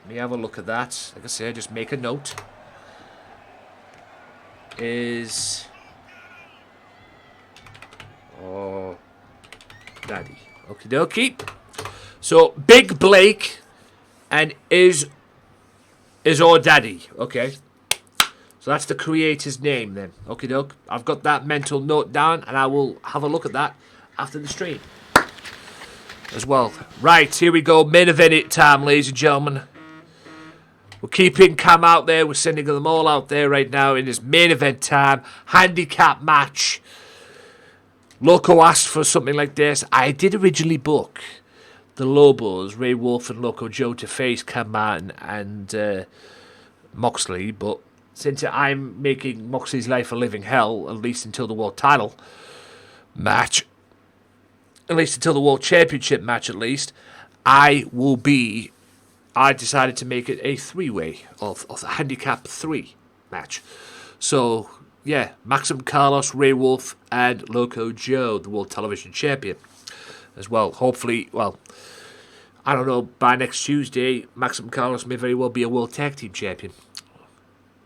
Let me have a look at that. Like I say, just make a note. Is... Oh... Daddy. Okie dokie. So, Big Blake and is our daddy. Okay. So that's the creator's name then. Okie doke. I've got that mental note down and I will have a look at that after the stream as well. Right, here we go. Main event time, ladies and gentlemen. We're keeping Cam out there. We're sending them all out there right now in this main event time. Handicap match. Loco asked for something like this. I did originally book the Lobos, Ray Wolf and Loco Joe, to face Cam Martin and Moxley, but since I'm making Moxley's life a living hell, at least until the world title match, at least until the world championship match at least, I decided to make it a three-way of a handicap 3 match. So, yeah, Maxim Carlos, Ray Wolf, and Loco Joe, the world television champion as well. Hopefully, well, I don't know, by next Tuesday, Maxim Carlos may very well be a world tag team champion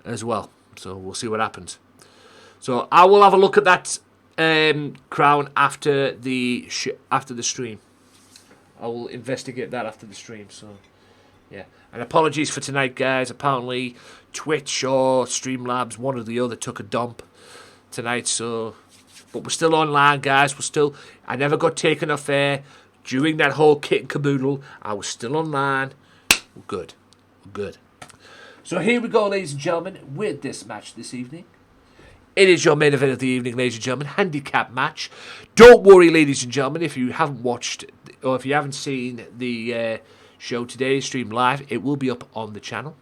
as well. So we'll see what happens. So I will have a look at that crown after the stream. I will investigate that after the stream. So yeah, and apologies for tonight, guys. Apparently Twitch or Streamlabs, one or the other, took a dump tonight. So, but we're still online, guys. I never got taken off air during that whole kit and caboodle. I was still online. We're good. We're good. So here we go, ladies and gentlemen, with this match this evening. It is your main event of the evening, ladies and gentlemen. Handicap match. Don't worry, ladies and gentlemen, if you haven't watched or if you haven't seen the show today, stream live, it will be up on the channel,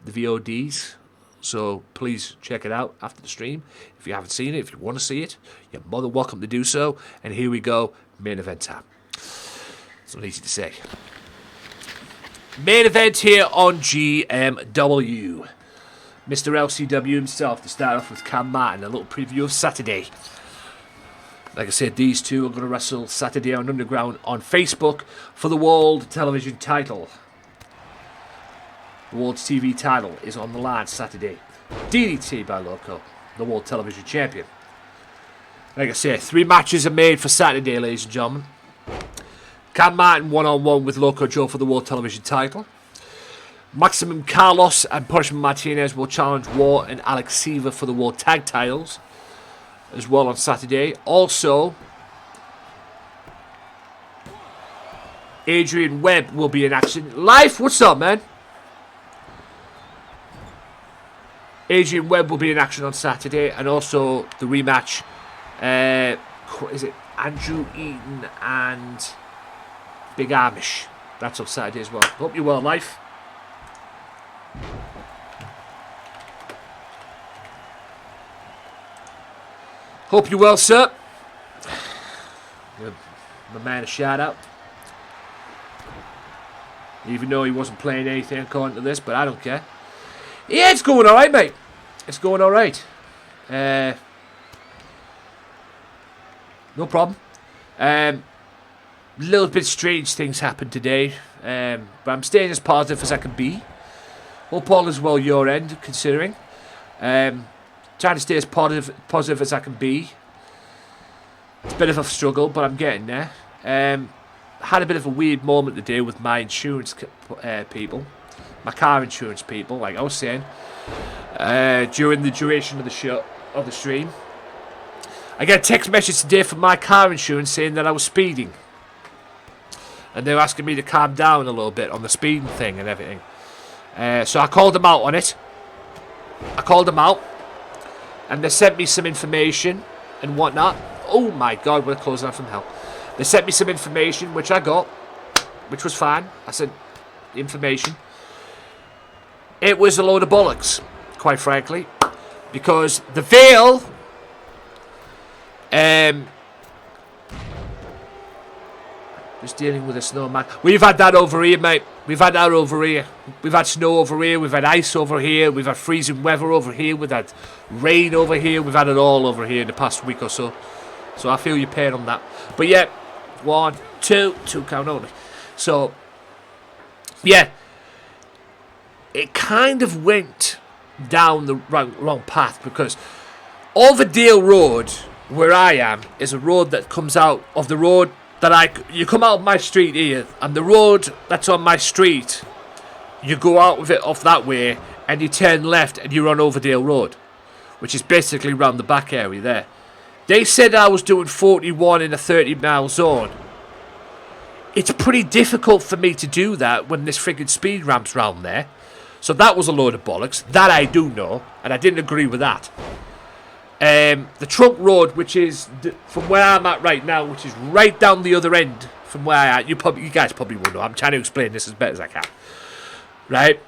the VODs. So please check it out after the stream. If you haven't seen it, if you want to see it, you're more than welcome to do so. And here we go, main event time. It's not easy to say. Main event here on GMW. Mr. LCW himself to start off with Cam Martin. A little preview of Saturday. Like I said, these two are going to wrestle Saturday on Underground on Facebook for the World Television title. The World TV title is on the line Saturday. DDT by Loco, the World Television Champion. Like I said, 3 matches are made for Saturday, ladies and gentlemen. Cam Martin one-on-one with Loco Joe for the World Television title. Maximum Carlos and Punishment Martinez will challenge War and Alex Seaver for the World Tag titles as well on Saturday. Also, Adrian Webb will be in action. Life, what's up, man? Adrian Webb will be in action on Saturday, and also the rematch. Is it Andrew Eaton and Big Amish? That's on Saturday as well. Hope you're well, Life. Hope you're well, sir. Give my man a shout out. Even though he wasn't playing anything according to this, but I don't care. Yeah, it's going alright, mate. It's going alright. No problem. Little bit strange things happened today. But I'm staying as positive as I can be. Hope all is well your end, considering. Trying to stay as positive as I can be. It's a bit of a struggle, but I'm getting there. Had a bit of a weird moment today with my insurance people. My car insurance people, like I was saying. During the duration of the show, of the stream. I got a text message today from my car insurance saying that I was speeding. And they were asking me to calm down a little bit on the speeding thing and everything. So I called them out on it. I called them out. And they sent me some information and whatnot. Oh my god, we're closing out from hell. They sent me some information, which I got. Which was fine. I said, information. It was a load of bollocks, quite frankly. Because the veil... just dealing with a snowman. We've had that over here, mate. We've had that over here. We've had snow over here. We've had ice over here. We've had freezing weather over here. We've had rain over here. We've had it all over here in the past week or so. So I feel your pain on that. But yeah, 1, 2 count only. So, yeah. It kind of went down the wrong path because Overdale Road, where I am, is a road that comes out of the road that you come out of my street here, and the road that's on my street, you go out of it off that way, and you turn left, and you're on Overdale Road, which is basically round the back area there. They said I was doing 41 in a 30-mile zone. It's pretty difficult for me to do that when this friggin' speed ramp's round there. So that was a load of bollocks. That I do know, and I didn't agree with that. The trunk road, which is from where I'm at right now, which is right down the other end from where I am. You guys probably will know. I'm trying to explain this as best as I can. Right?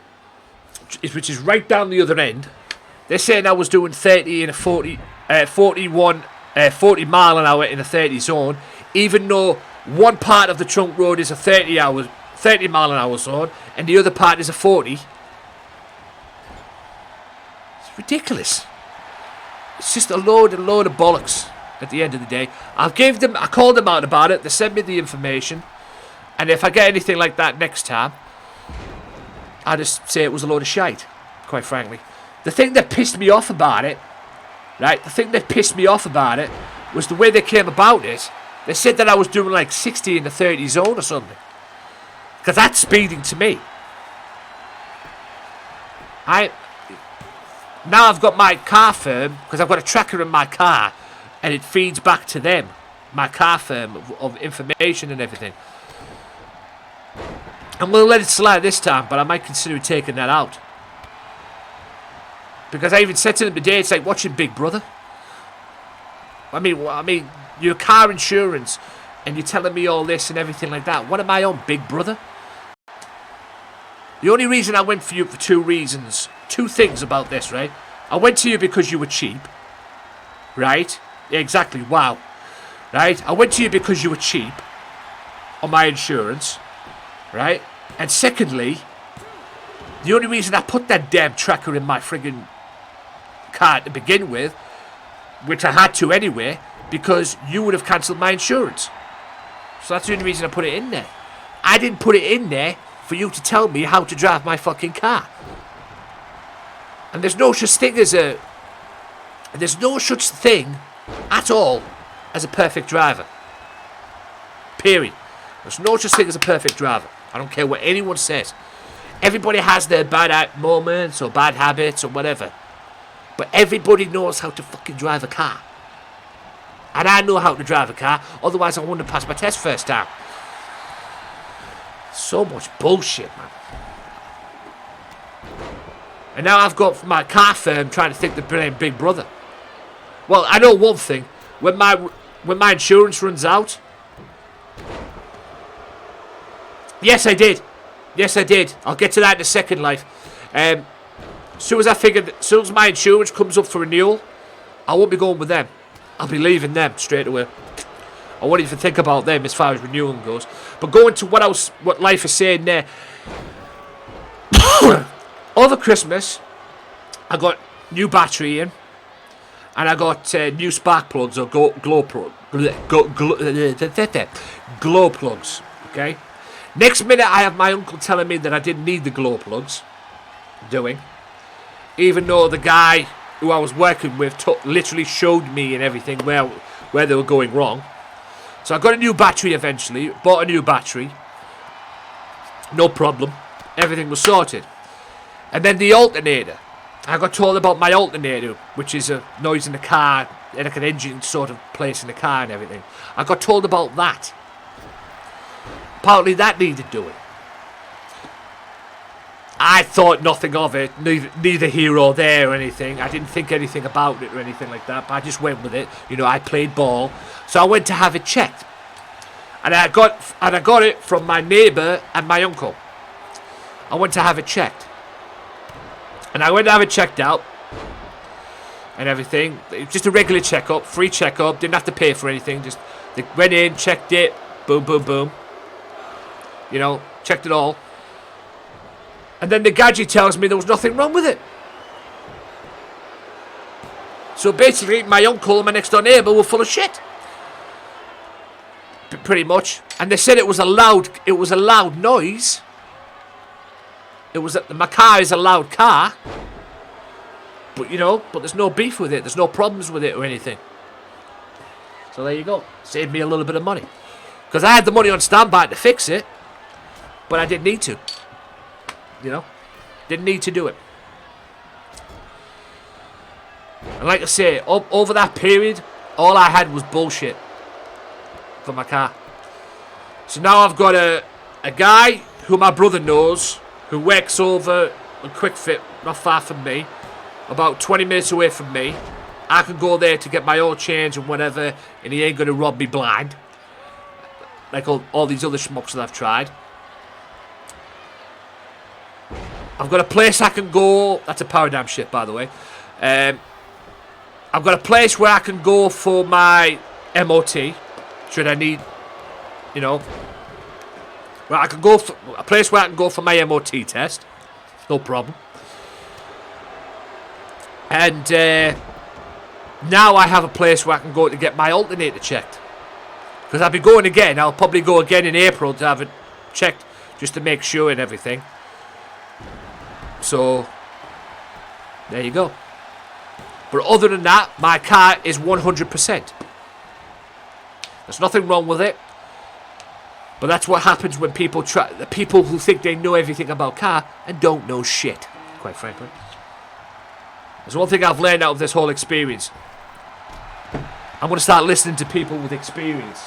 Which is right down the other end. They're saying I was doing 30 in a 40 mile an hour in a 30 zone, even though one part of the trunk road is a 30 mile an hour zone, and the other part is a 40. It's ridiculous. It's just a load of bollocks at the end of the day. I called them out about it. They sent me the information. And if I get anything like that next time, I just say it was a load of shite, quite frankly. The thing that pissed me off about it, right? The thing that pissed me off about it was the way they came about it. They said that I was doing like 60 in the 30 zone or something. Because that's speeding to me. Now I've got my car firm, because I've got a tracker in my car, and it feeds back to them, my car firm, of information and everything. I'm going to let it slide this time, but I might consider taking that out. Because I even said to them today, it's like watching Big Brother. I mean, your car insurance, and you're telling me all this and everything like that. What am I on, Big Brother? The only reason I went for you for 2 reasons. 2 things about this, right? I went to you because you were cheap. Right? Yeah, exactly. Wow. Right? I went to you because you were cheap on my insurance. Right? And secondly, the only reason I put that damn tracker in my friggin' car to begin with, which I had to anyway, because you would have cancelled my insurance. So that's the only reason I put it in there. I didn't put it in there for you to tell me how to drive my fucking car. And there's no such thing at all as a perfect driver. Period. There's no such thing as a perfect driver. I don't care what anyone says. Everybody has their bad moments or bad habits or whatever. But everybody knows how to fucking drive a car. And I know how to drive a car, otherwise I wouldn't have passed my test first time. So much bullshit, man. And now I've got my car firm trying to think they're playing Big Brother. Well, I know one thing. When my insurance runs out... Yes, I did. Yes, I did. I'll get to that in a second, life. As soon as my insurance comes up for renewal, I won't be going with them. I'll be leaving them straight away. I won't even think about them as far as renewing goes. But going to what life is saying there. Over Christmas, I got new battery in, and I got new spark plugs or glow plugs. Okay. Next minute, I have my uncle telling me that I didn't need the glow plugs. Even though the guy who I was working with literally showed me and everything where they were going wrong. So I got a new battery eventually. Bought a new battery. No problem. Everything was sorted. And then the alternator. I got told about my alternator, which is a noise in the car, like an engine sort of place in the car and everything. I got told about that. Apparently that needed doing. I thought nothing of it, neither here or there or anything. I didn't think anything about it or anything like that, but I just went with it. You know, I played ball. So I went to have it checked. And I got it from my neighbour and my uncle. I went to have it checked. And I went to have it checked out. And everything. Just a regular checkup, free checkup. Didn't have to pay for anything. Just they went in, checked it. Boom, boom, boom. You know, checked it all. And then the gadget tells me there was nothing wrong with it. So basically, my uncle and my next door neighbour were full of shit. Pretty much. And they said it was a loud noise. My car is a loud car. But, you know, there's no beef with it. There's no problems with it or anything. So there you go. Saved me a little bit of money. Because I had the money on standby to fix it. But I didn't need to. You know, didn't need to do it. And like I say, over that period, all I had was bullshit for my car. So now I've got a guy who my brother knows, who works over a Quick Fit, not far from me, about 20 minutes away from me. I can go there to get my oil change and whatever, and he ain't going to rob me blind. Like all these other schmucks that I've tried. I've got a place I can go. That's a paradigm shit, by the way. I've got a place where I can go for my MOT. Should I need, you know, where I can go for a place where I can go for my MOT test. No problem. And now I have a place where I can go to get my alternator checked. Because I'll be going again. I'll probably go again in April to have it checked just to make sure and everything. So, there you go. But other than that, my car is 100%. There's nothing wrong with it. But that's what happens when people the people who think they know everything about car and don't know shit, quite frankly. There's one thing I've learned out of this whole experience. I'm going to start listening to people with experience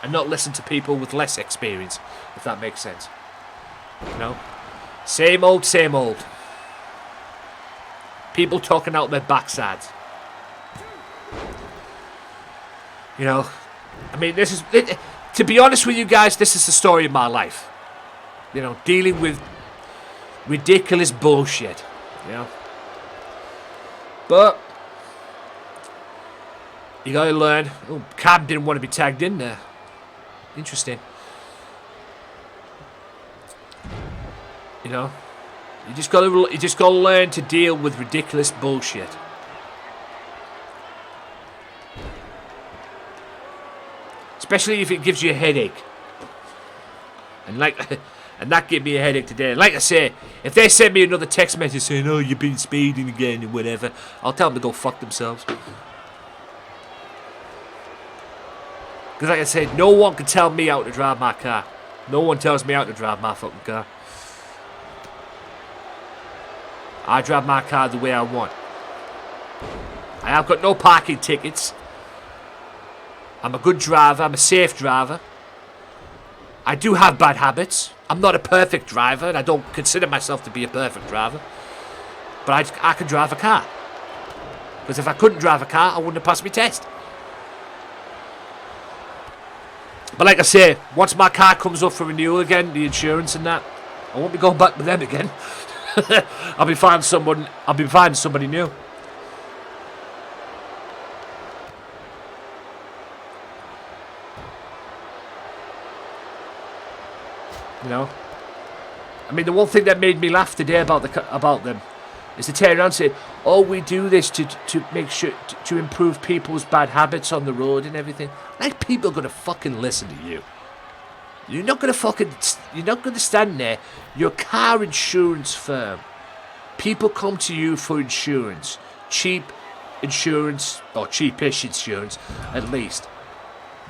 and not listen to people with less experience, if that makes sense. You know? Same old, same old. People talking out their backsides. You know, I mean, this is, to be honest with you guys, this is the story of my life. You know, dealing with ridiculous bullshit. You know, but you gotta learn. Oh, Cam didn't want to be tagged in there. Interesting. You know, you just gotta learn to deal with ridiculous bullshit. Especially if it gives you a headache. And that gave me a headache today. Like I say, if they send me another text message saying, "Oh, you've been speeding again" and whatever, I'll tell them to go fuck themselves. Because like I said, no one can tell me how to drive my car. No one tells me how to drive my fucking car. I drive my car the way I want. I have got no parking tickets. I'm a good driver. I'm a safe driver. I do have bad habits. I'm not a perfect driver, and I don't consider myself to be a perfect driver. But I can drive a car. Because if I couldn't drive a car, I wouldn't have passed my test. But like I say, once my car comes up for renewal again, the insurance and that, I won't be going back with them again. I'll be finding somebody new. You know? I mean, the one thing that made me laugh today about them is to turn around and say, "Oh, we do this to make sure to improve people's bad habits on the road and everything." Like, people are gonna fucking listen to you. You're not gonna stand there. Your car insurance firm. People come to you for insurance, cheap insurance or cheapish insurance, at least.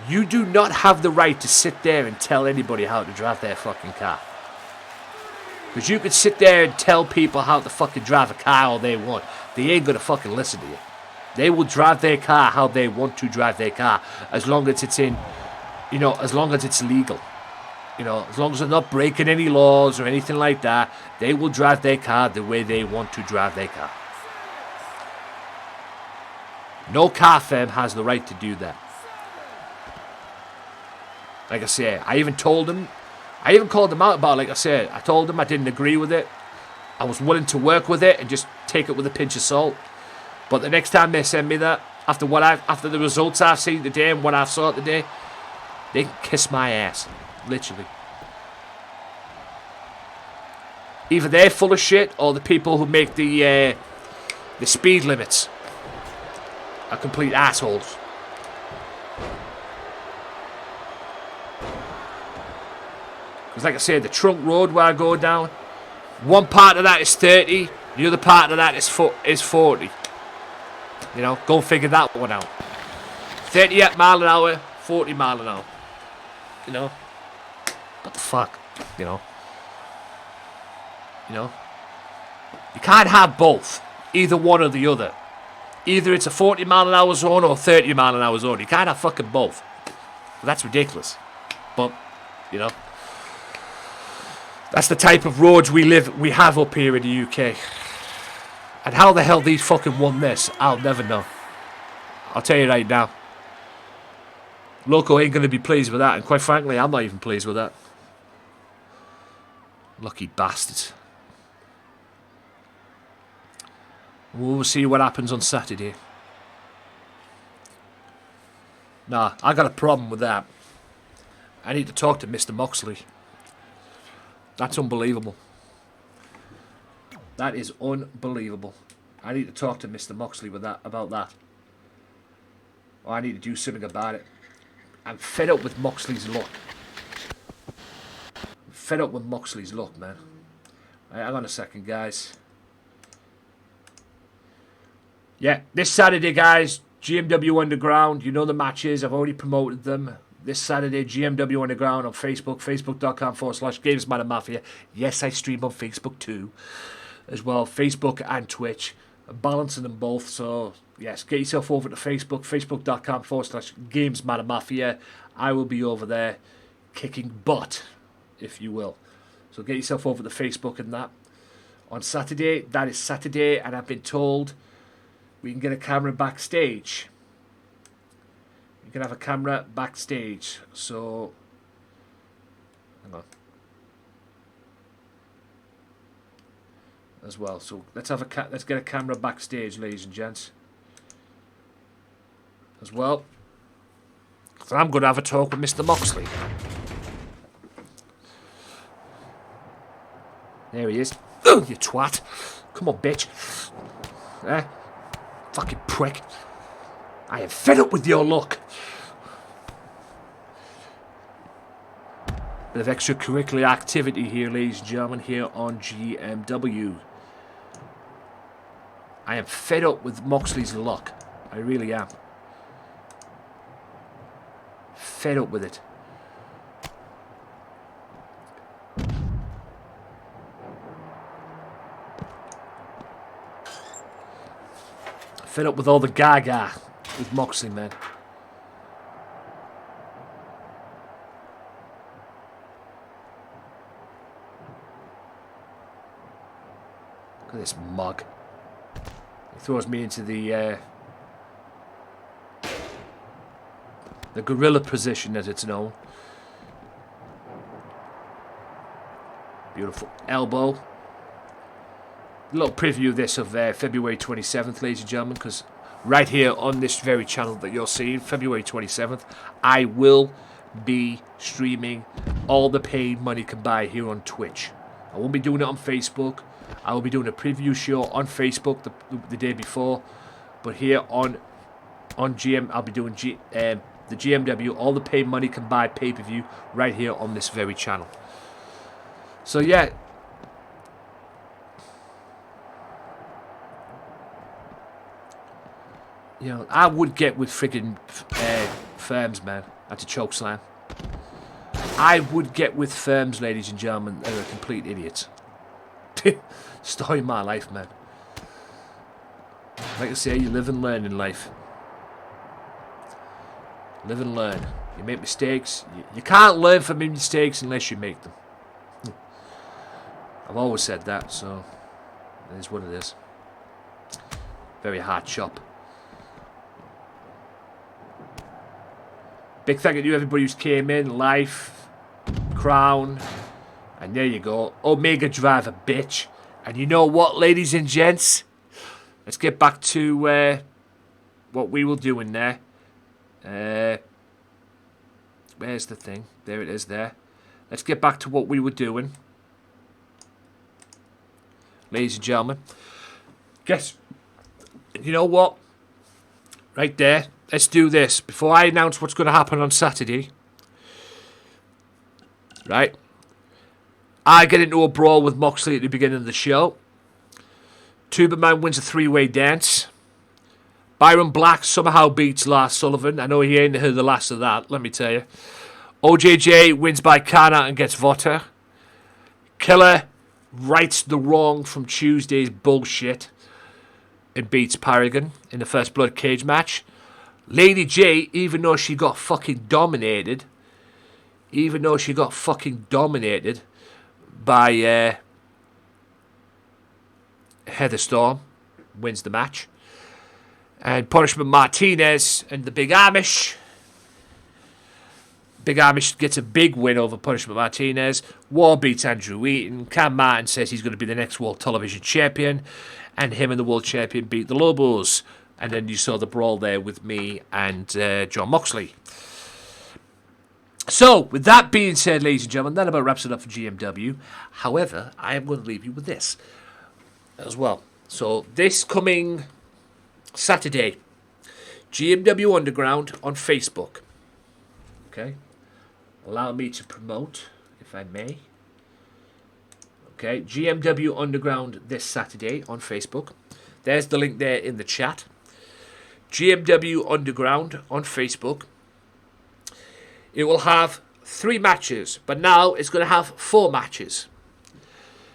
You do not have the right to sit there and tell anybody how to drive their fucking car. Because you could sit there and tell people how to fucking drive a car all they want. They ain't gonna fucking listen to you. They will drive their car how they want to drive their car, as long as it's as long as it's legal. As long as they're not breaking any laws or anything like that, they will drive their car the way they want to drive their car. No car firm has the right to do that. Like I say, I even called them out about it. Like I said, I told them I didn't agree with it. I was willing to work with it and just take it with a pinch of salt. But the next time they send me that, after the results I've seen today and what I've saw today, they can kiss my ass. Literally. Either they're full of shit, or the people who make the speed limits are complete assholes. Because like I said, the trunk road where I go down, one part of that is 30, the other part of that is 40. Go figure that one out. 38 mile an hour, 40 mile an hour. What the fuck? You can't have both. Either one or the other. Either it's a 40 mile an hour zone or a 30 mile an hour zone. You can't have fucking both. That's ridiculous. But, that's the type of roads we have up here in the UK. And how the hell these fucking won this, I'll never know. I'll tell you right now. Loco ain't going to be pleased with that, and quite frankly, I'm not even pleased with that. Lucky bastards. We'll see what happens on Saturday. Nah, I got a problem with that. I need to talk to Mr. Moxley. That's unbelievable. That is unbelievable. I need to talk to Mr. Moxley about that. Or I need to do something about it. I'm fed up with Moxley's luck. I'm fed up with Moxley's luck, man. Right, hang on a second, guys. Yeah, this Saturday, guys, GMW Underground. You know the matches. I've already promoted them. This Saturday, GMW Underground on Facebook. Facebook.com/Gamesmatter Mafia. Yes, I stream on Facebook too. As well, Facebook and Twitch. I'm balancing them both, so yes, get yourself over to Facebook. Facebook.com/Gamesmatter Mafia. I will be over there kicking butt, if you will. So get yourself over to Facebook and that. On Saturday, that is Saturday, and I've been told we can get a camera backstage. You can have a camera backstage. So, hang on. As well. So let's get a camera backstage, ladies and gents. As well. So I'm going to have a talk with Mr. Moxley. There he is. Oh, you twat. Come on, bitch. Fucking prick. I am fed up with your luck. Bit of extracurricular activity here, ladies and gentlemen, here on GMW. I am fed up with Moxley's luck. I really am. Fed up with it. Fed up with all the gaga with Moxley, man. Look at this mug. He throws me into the gorilla position, as it's known. Beautiful elbow. A little preview of this of February 27th, ladies and gentlemen, because right here on this very channel that you're seeing, February 27th, I will be streaming all the paid money can buy here on Twitch. I won't be doing it on Facebook. I will be doing a preview show on Facebook the day before. But here on GM, I'll be doing the GMW, all the paid money can buy pay-per-view right here on this very channel. So yeah. You know, I would get with friggin' firms, man, at a choke slam. I would get with firms, ladies and gentlemen. They're complete idiots. Story of my life, man. Like I say, you live and learn in life. Live and learn. You make mistakes. You can't learn from your mistakes unless you make them. I've always said that, so it is what it is. Very hard chop. Big thank you to everybody who's came in. Life, Crown, and there you go. Omega Driver, bitch. And you know what, ladies and gents? Let's get back to what we were doing there. Where's the thing? There it is there. Let's get back to what we were doing. Ladies and gentlemen. Guess, you know what? Right there. Let's do this. Before I announce what's going to happen on Saturday. Right. I get into a brawl with Moxley at the beginning of the show. Tuberman wins a three-way dance. Byron Black somehow beats Lars Sullivan. I know he ain't heard the last of that, let me tell you. OJJ wins by Kana and gets Vota. Killer rights the wrong from Tuesday's bullshit and beats Paragon in the First Blood cage match. Lady J, even though she got fucking dominated by Heather Storm, wins the match. And Punishment Martinez and the Big Amish. Big Amish gets a big win over Punishment Martinez. War beats Andrew Eaton. Cam Martin says he's going to be the next World Television Champion. And him and the World Champion beat the Lobos. And then you saw the brawl there with me and John Moxley. So, with that being said, ladies and gentlemen, that about wraps it up for GMW. However, I am going to leave you with this as well. So, this coming Saturday, GMW Underground on Facebook. Okay. Allow me to promote, if I may. Okay. GMW Underground this Saturday on Facebook. There's the link there in the chat. GMW Underground on Facebook. It will have 3 matches, but now it's going to have 4 matches.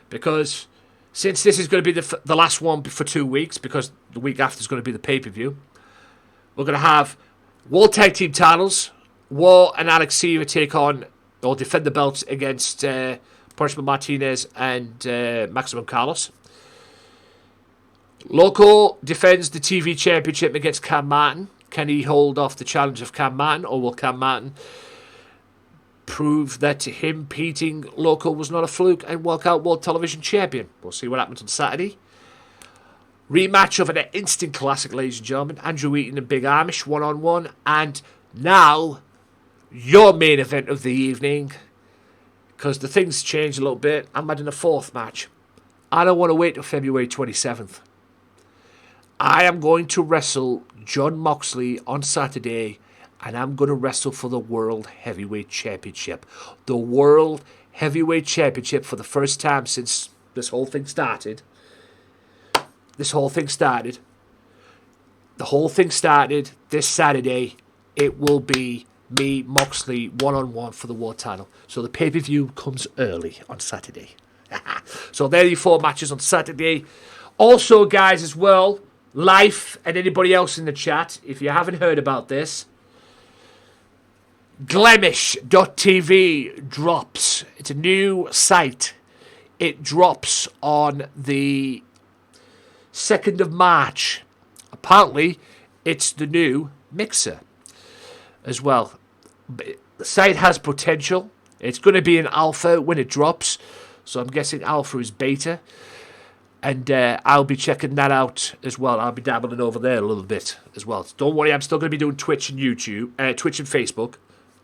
Because since this is going to be the last one for 2 weeks, because the week after is going to be the pay-per-view, we're going to have World Tag Team titles. War and Alex Seaver take on or defend the belts against Punishment Martinez and Maximum Carlos. Loco defends the TV Championship against Cam Martin. Can he hold off the challenge of Cam Martin, or will Cam Martin prove that him beating Loco was not a fluke and walk out World Television Champion? We'll see what happens on Saturday. Rematch of an instant classic, ladies and gentlemen. Andrew Eaton and Big Amish, 1-on-1. And now, your main event of the evening, because the things changed a little bit. I'm adding a 4th match. I don't want to wait till February 27th. I am going to wrestle John Moxley on Saturday, and I'm going to wrestle for the World Heavyweight Championship. The World Heavyweight Championship for the first time since this whole thing started. The whole thing started this Saturday. It will be me, Moxley, 1-on-1 for the World title. So the pay-per-view comes early on Saturday. So there are your 4 matches on Saturday. Also, guys, as well, Life and anybody else in the chat, if you haven't heard about this, Glemish.tv drops. It's a new site. It drops on the 2nd of March. Apparently, it's the new Mixer as well. The site has potential. It's going to be an alpha when it drops. So I'm guessing alpha is beta. And I'll be checking that out as well. I'll be dabbling over there a little bit as well. Don't worry, I'm still going to be doing Twitch and YouTube, Twitch and Facebook.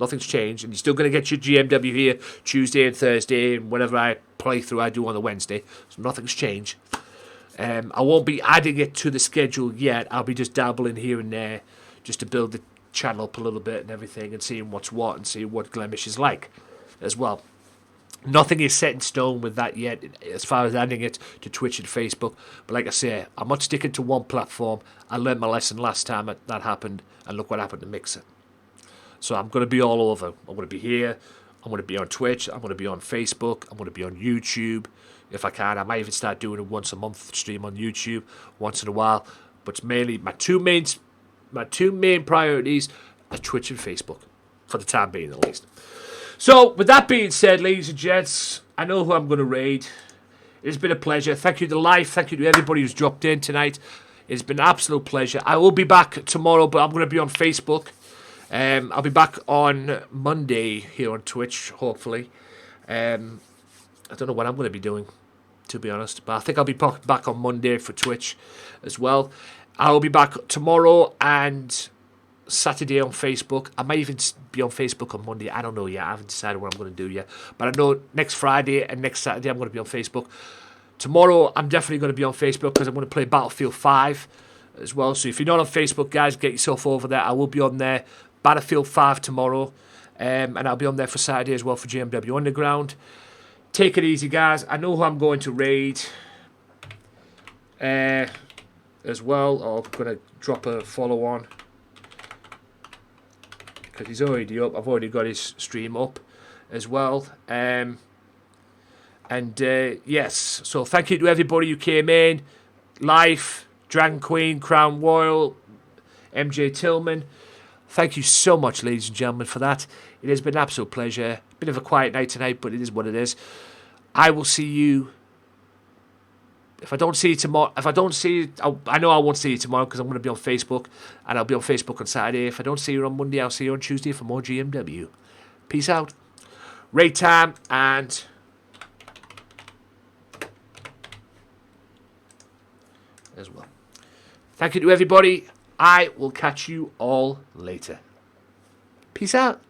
Nothing's changed, and you're still going to get your GMW here Tuesday and Thursday, and whatever I play through, I do on the Wednesday. So nothing's changed. I won't be adding it to the schedule yet. I'll be just dabbling here and there, just to build the channel up a little bit and everything, and seeing what's what, and seeing what Glemish is like as well. Nothing is set in stone with that yet, as far as adding it to Twitch and Facebook. But like I say, I'm not sticking to one platform. I learned my lesson last time that happened, and look what happened to Mixer. So I'm going to be all over. I'm going to be here. I'm going to be on Twitch. I'm going to be on Facebook. I'm going to be on YouTube. If I can, I might even start doing it once a month, stream on YouTube once in a while. But it's mainly my two main priorities are Twitch and Facebook, for the time being at least. So, with that being said, ladies and gents, I know who I'm going to raid. It's been a pleasure. Thank you to Life. Thank you to everybody who's dropped in tonight. It's been an absolute pleasure. I will be back tomorrow, but I'm going to be on Facebook. I'll be back on Monday here on Twitch, hopefully. I don't know what I'm going to be doing, to be honest. But I think I'll be back on Monday for Twitch as well. I'll be back tomorrow and Saturday on Facebook. I might even be on Facebook on Monday. I don't know yet. I haven't decided what I'm going to do yet. But I know next Friday and next Saturday I'm going to be on Facebook. Tomorrow I'm definitely going to be on Facebook because I'm going to play Battlefield 5 as well. So if you're not on Facebook, guys, get yourself over there. I will be on there. Battlefield 5 tomorrow. And I'll be on there for Saturday as well for GMW Underground. Take it easy, guys. I know who I'm going to raid as well. I'm going to drop a follow on, because he's already up. I've already got his stream up as well. Yes, so thank you to everybody who came in. Life, Dragon Queen, Crown Royal, MJ Tillman. Thank you so much, ladies and gentlemen, for that. It has been an absolute pleasure. Bit of a quiet night tonight, but it is what it is. I will see you. If I don't see you tomorrow, I know I won't see you tomorrow because I'm going to be on Facebook, and I'll be on Facebook on Saturday. If I don't see you on Monday, I'll see you on Tuesday for more GMW. Peace out. Raid time, and as well. Thank you to everybody. I will catch you all later. Peace out.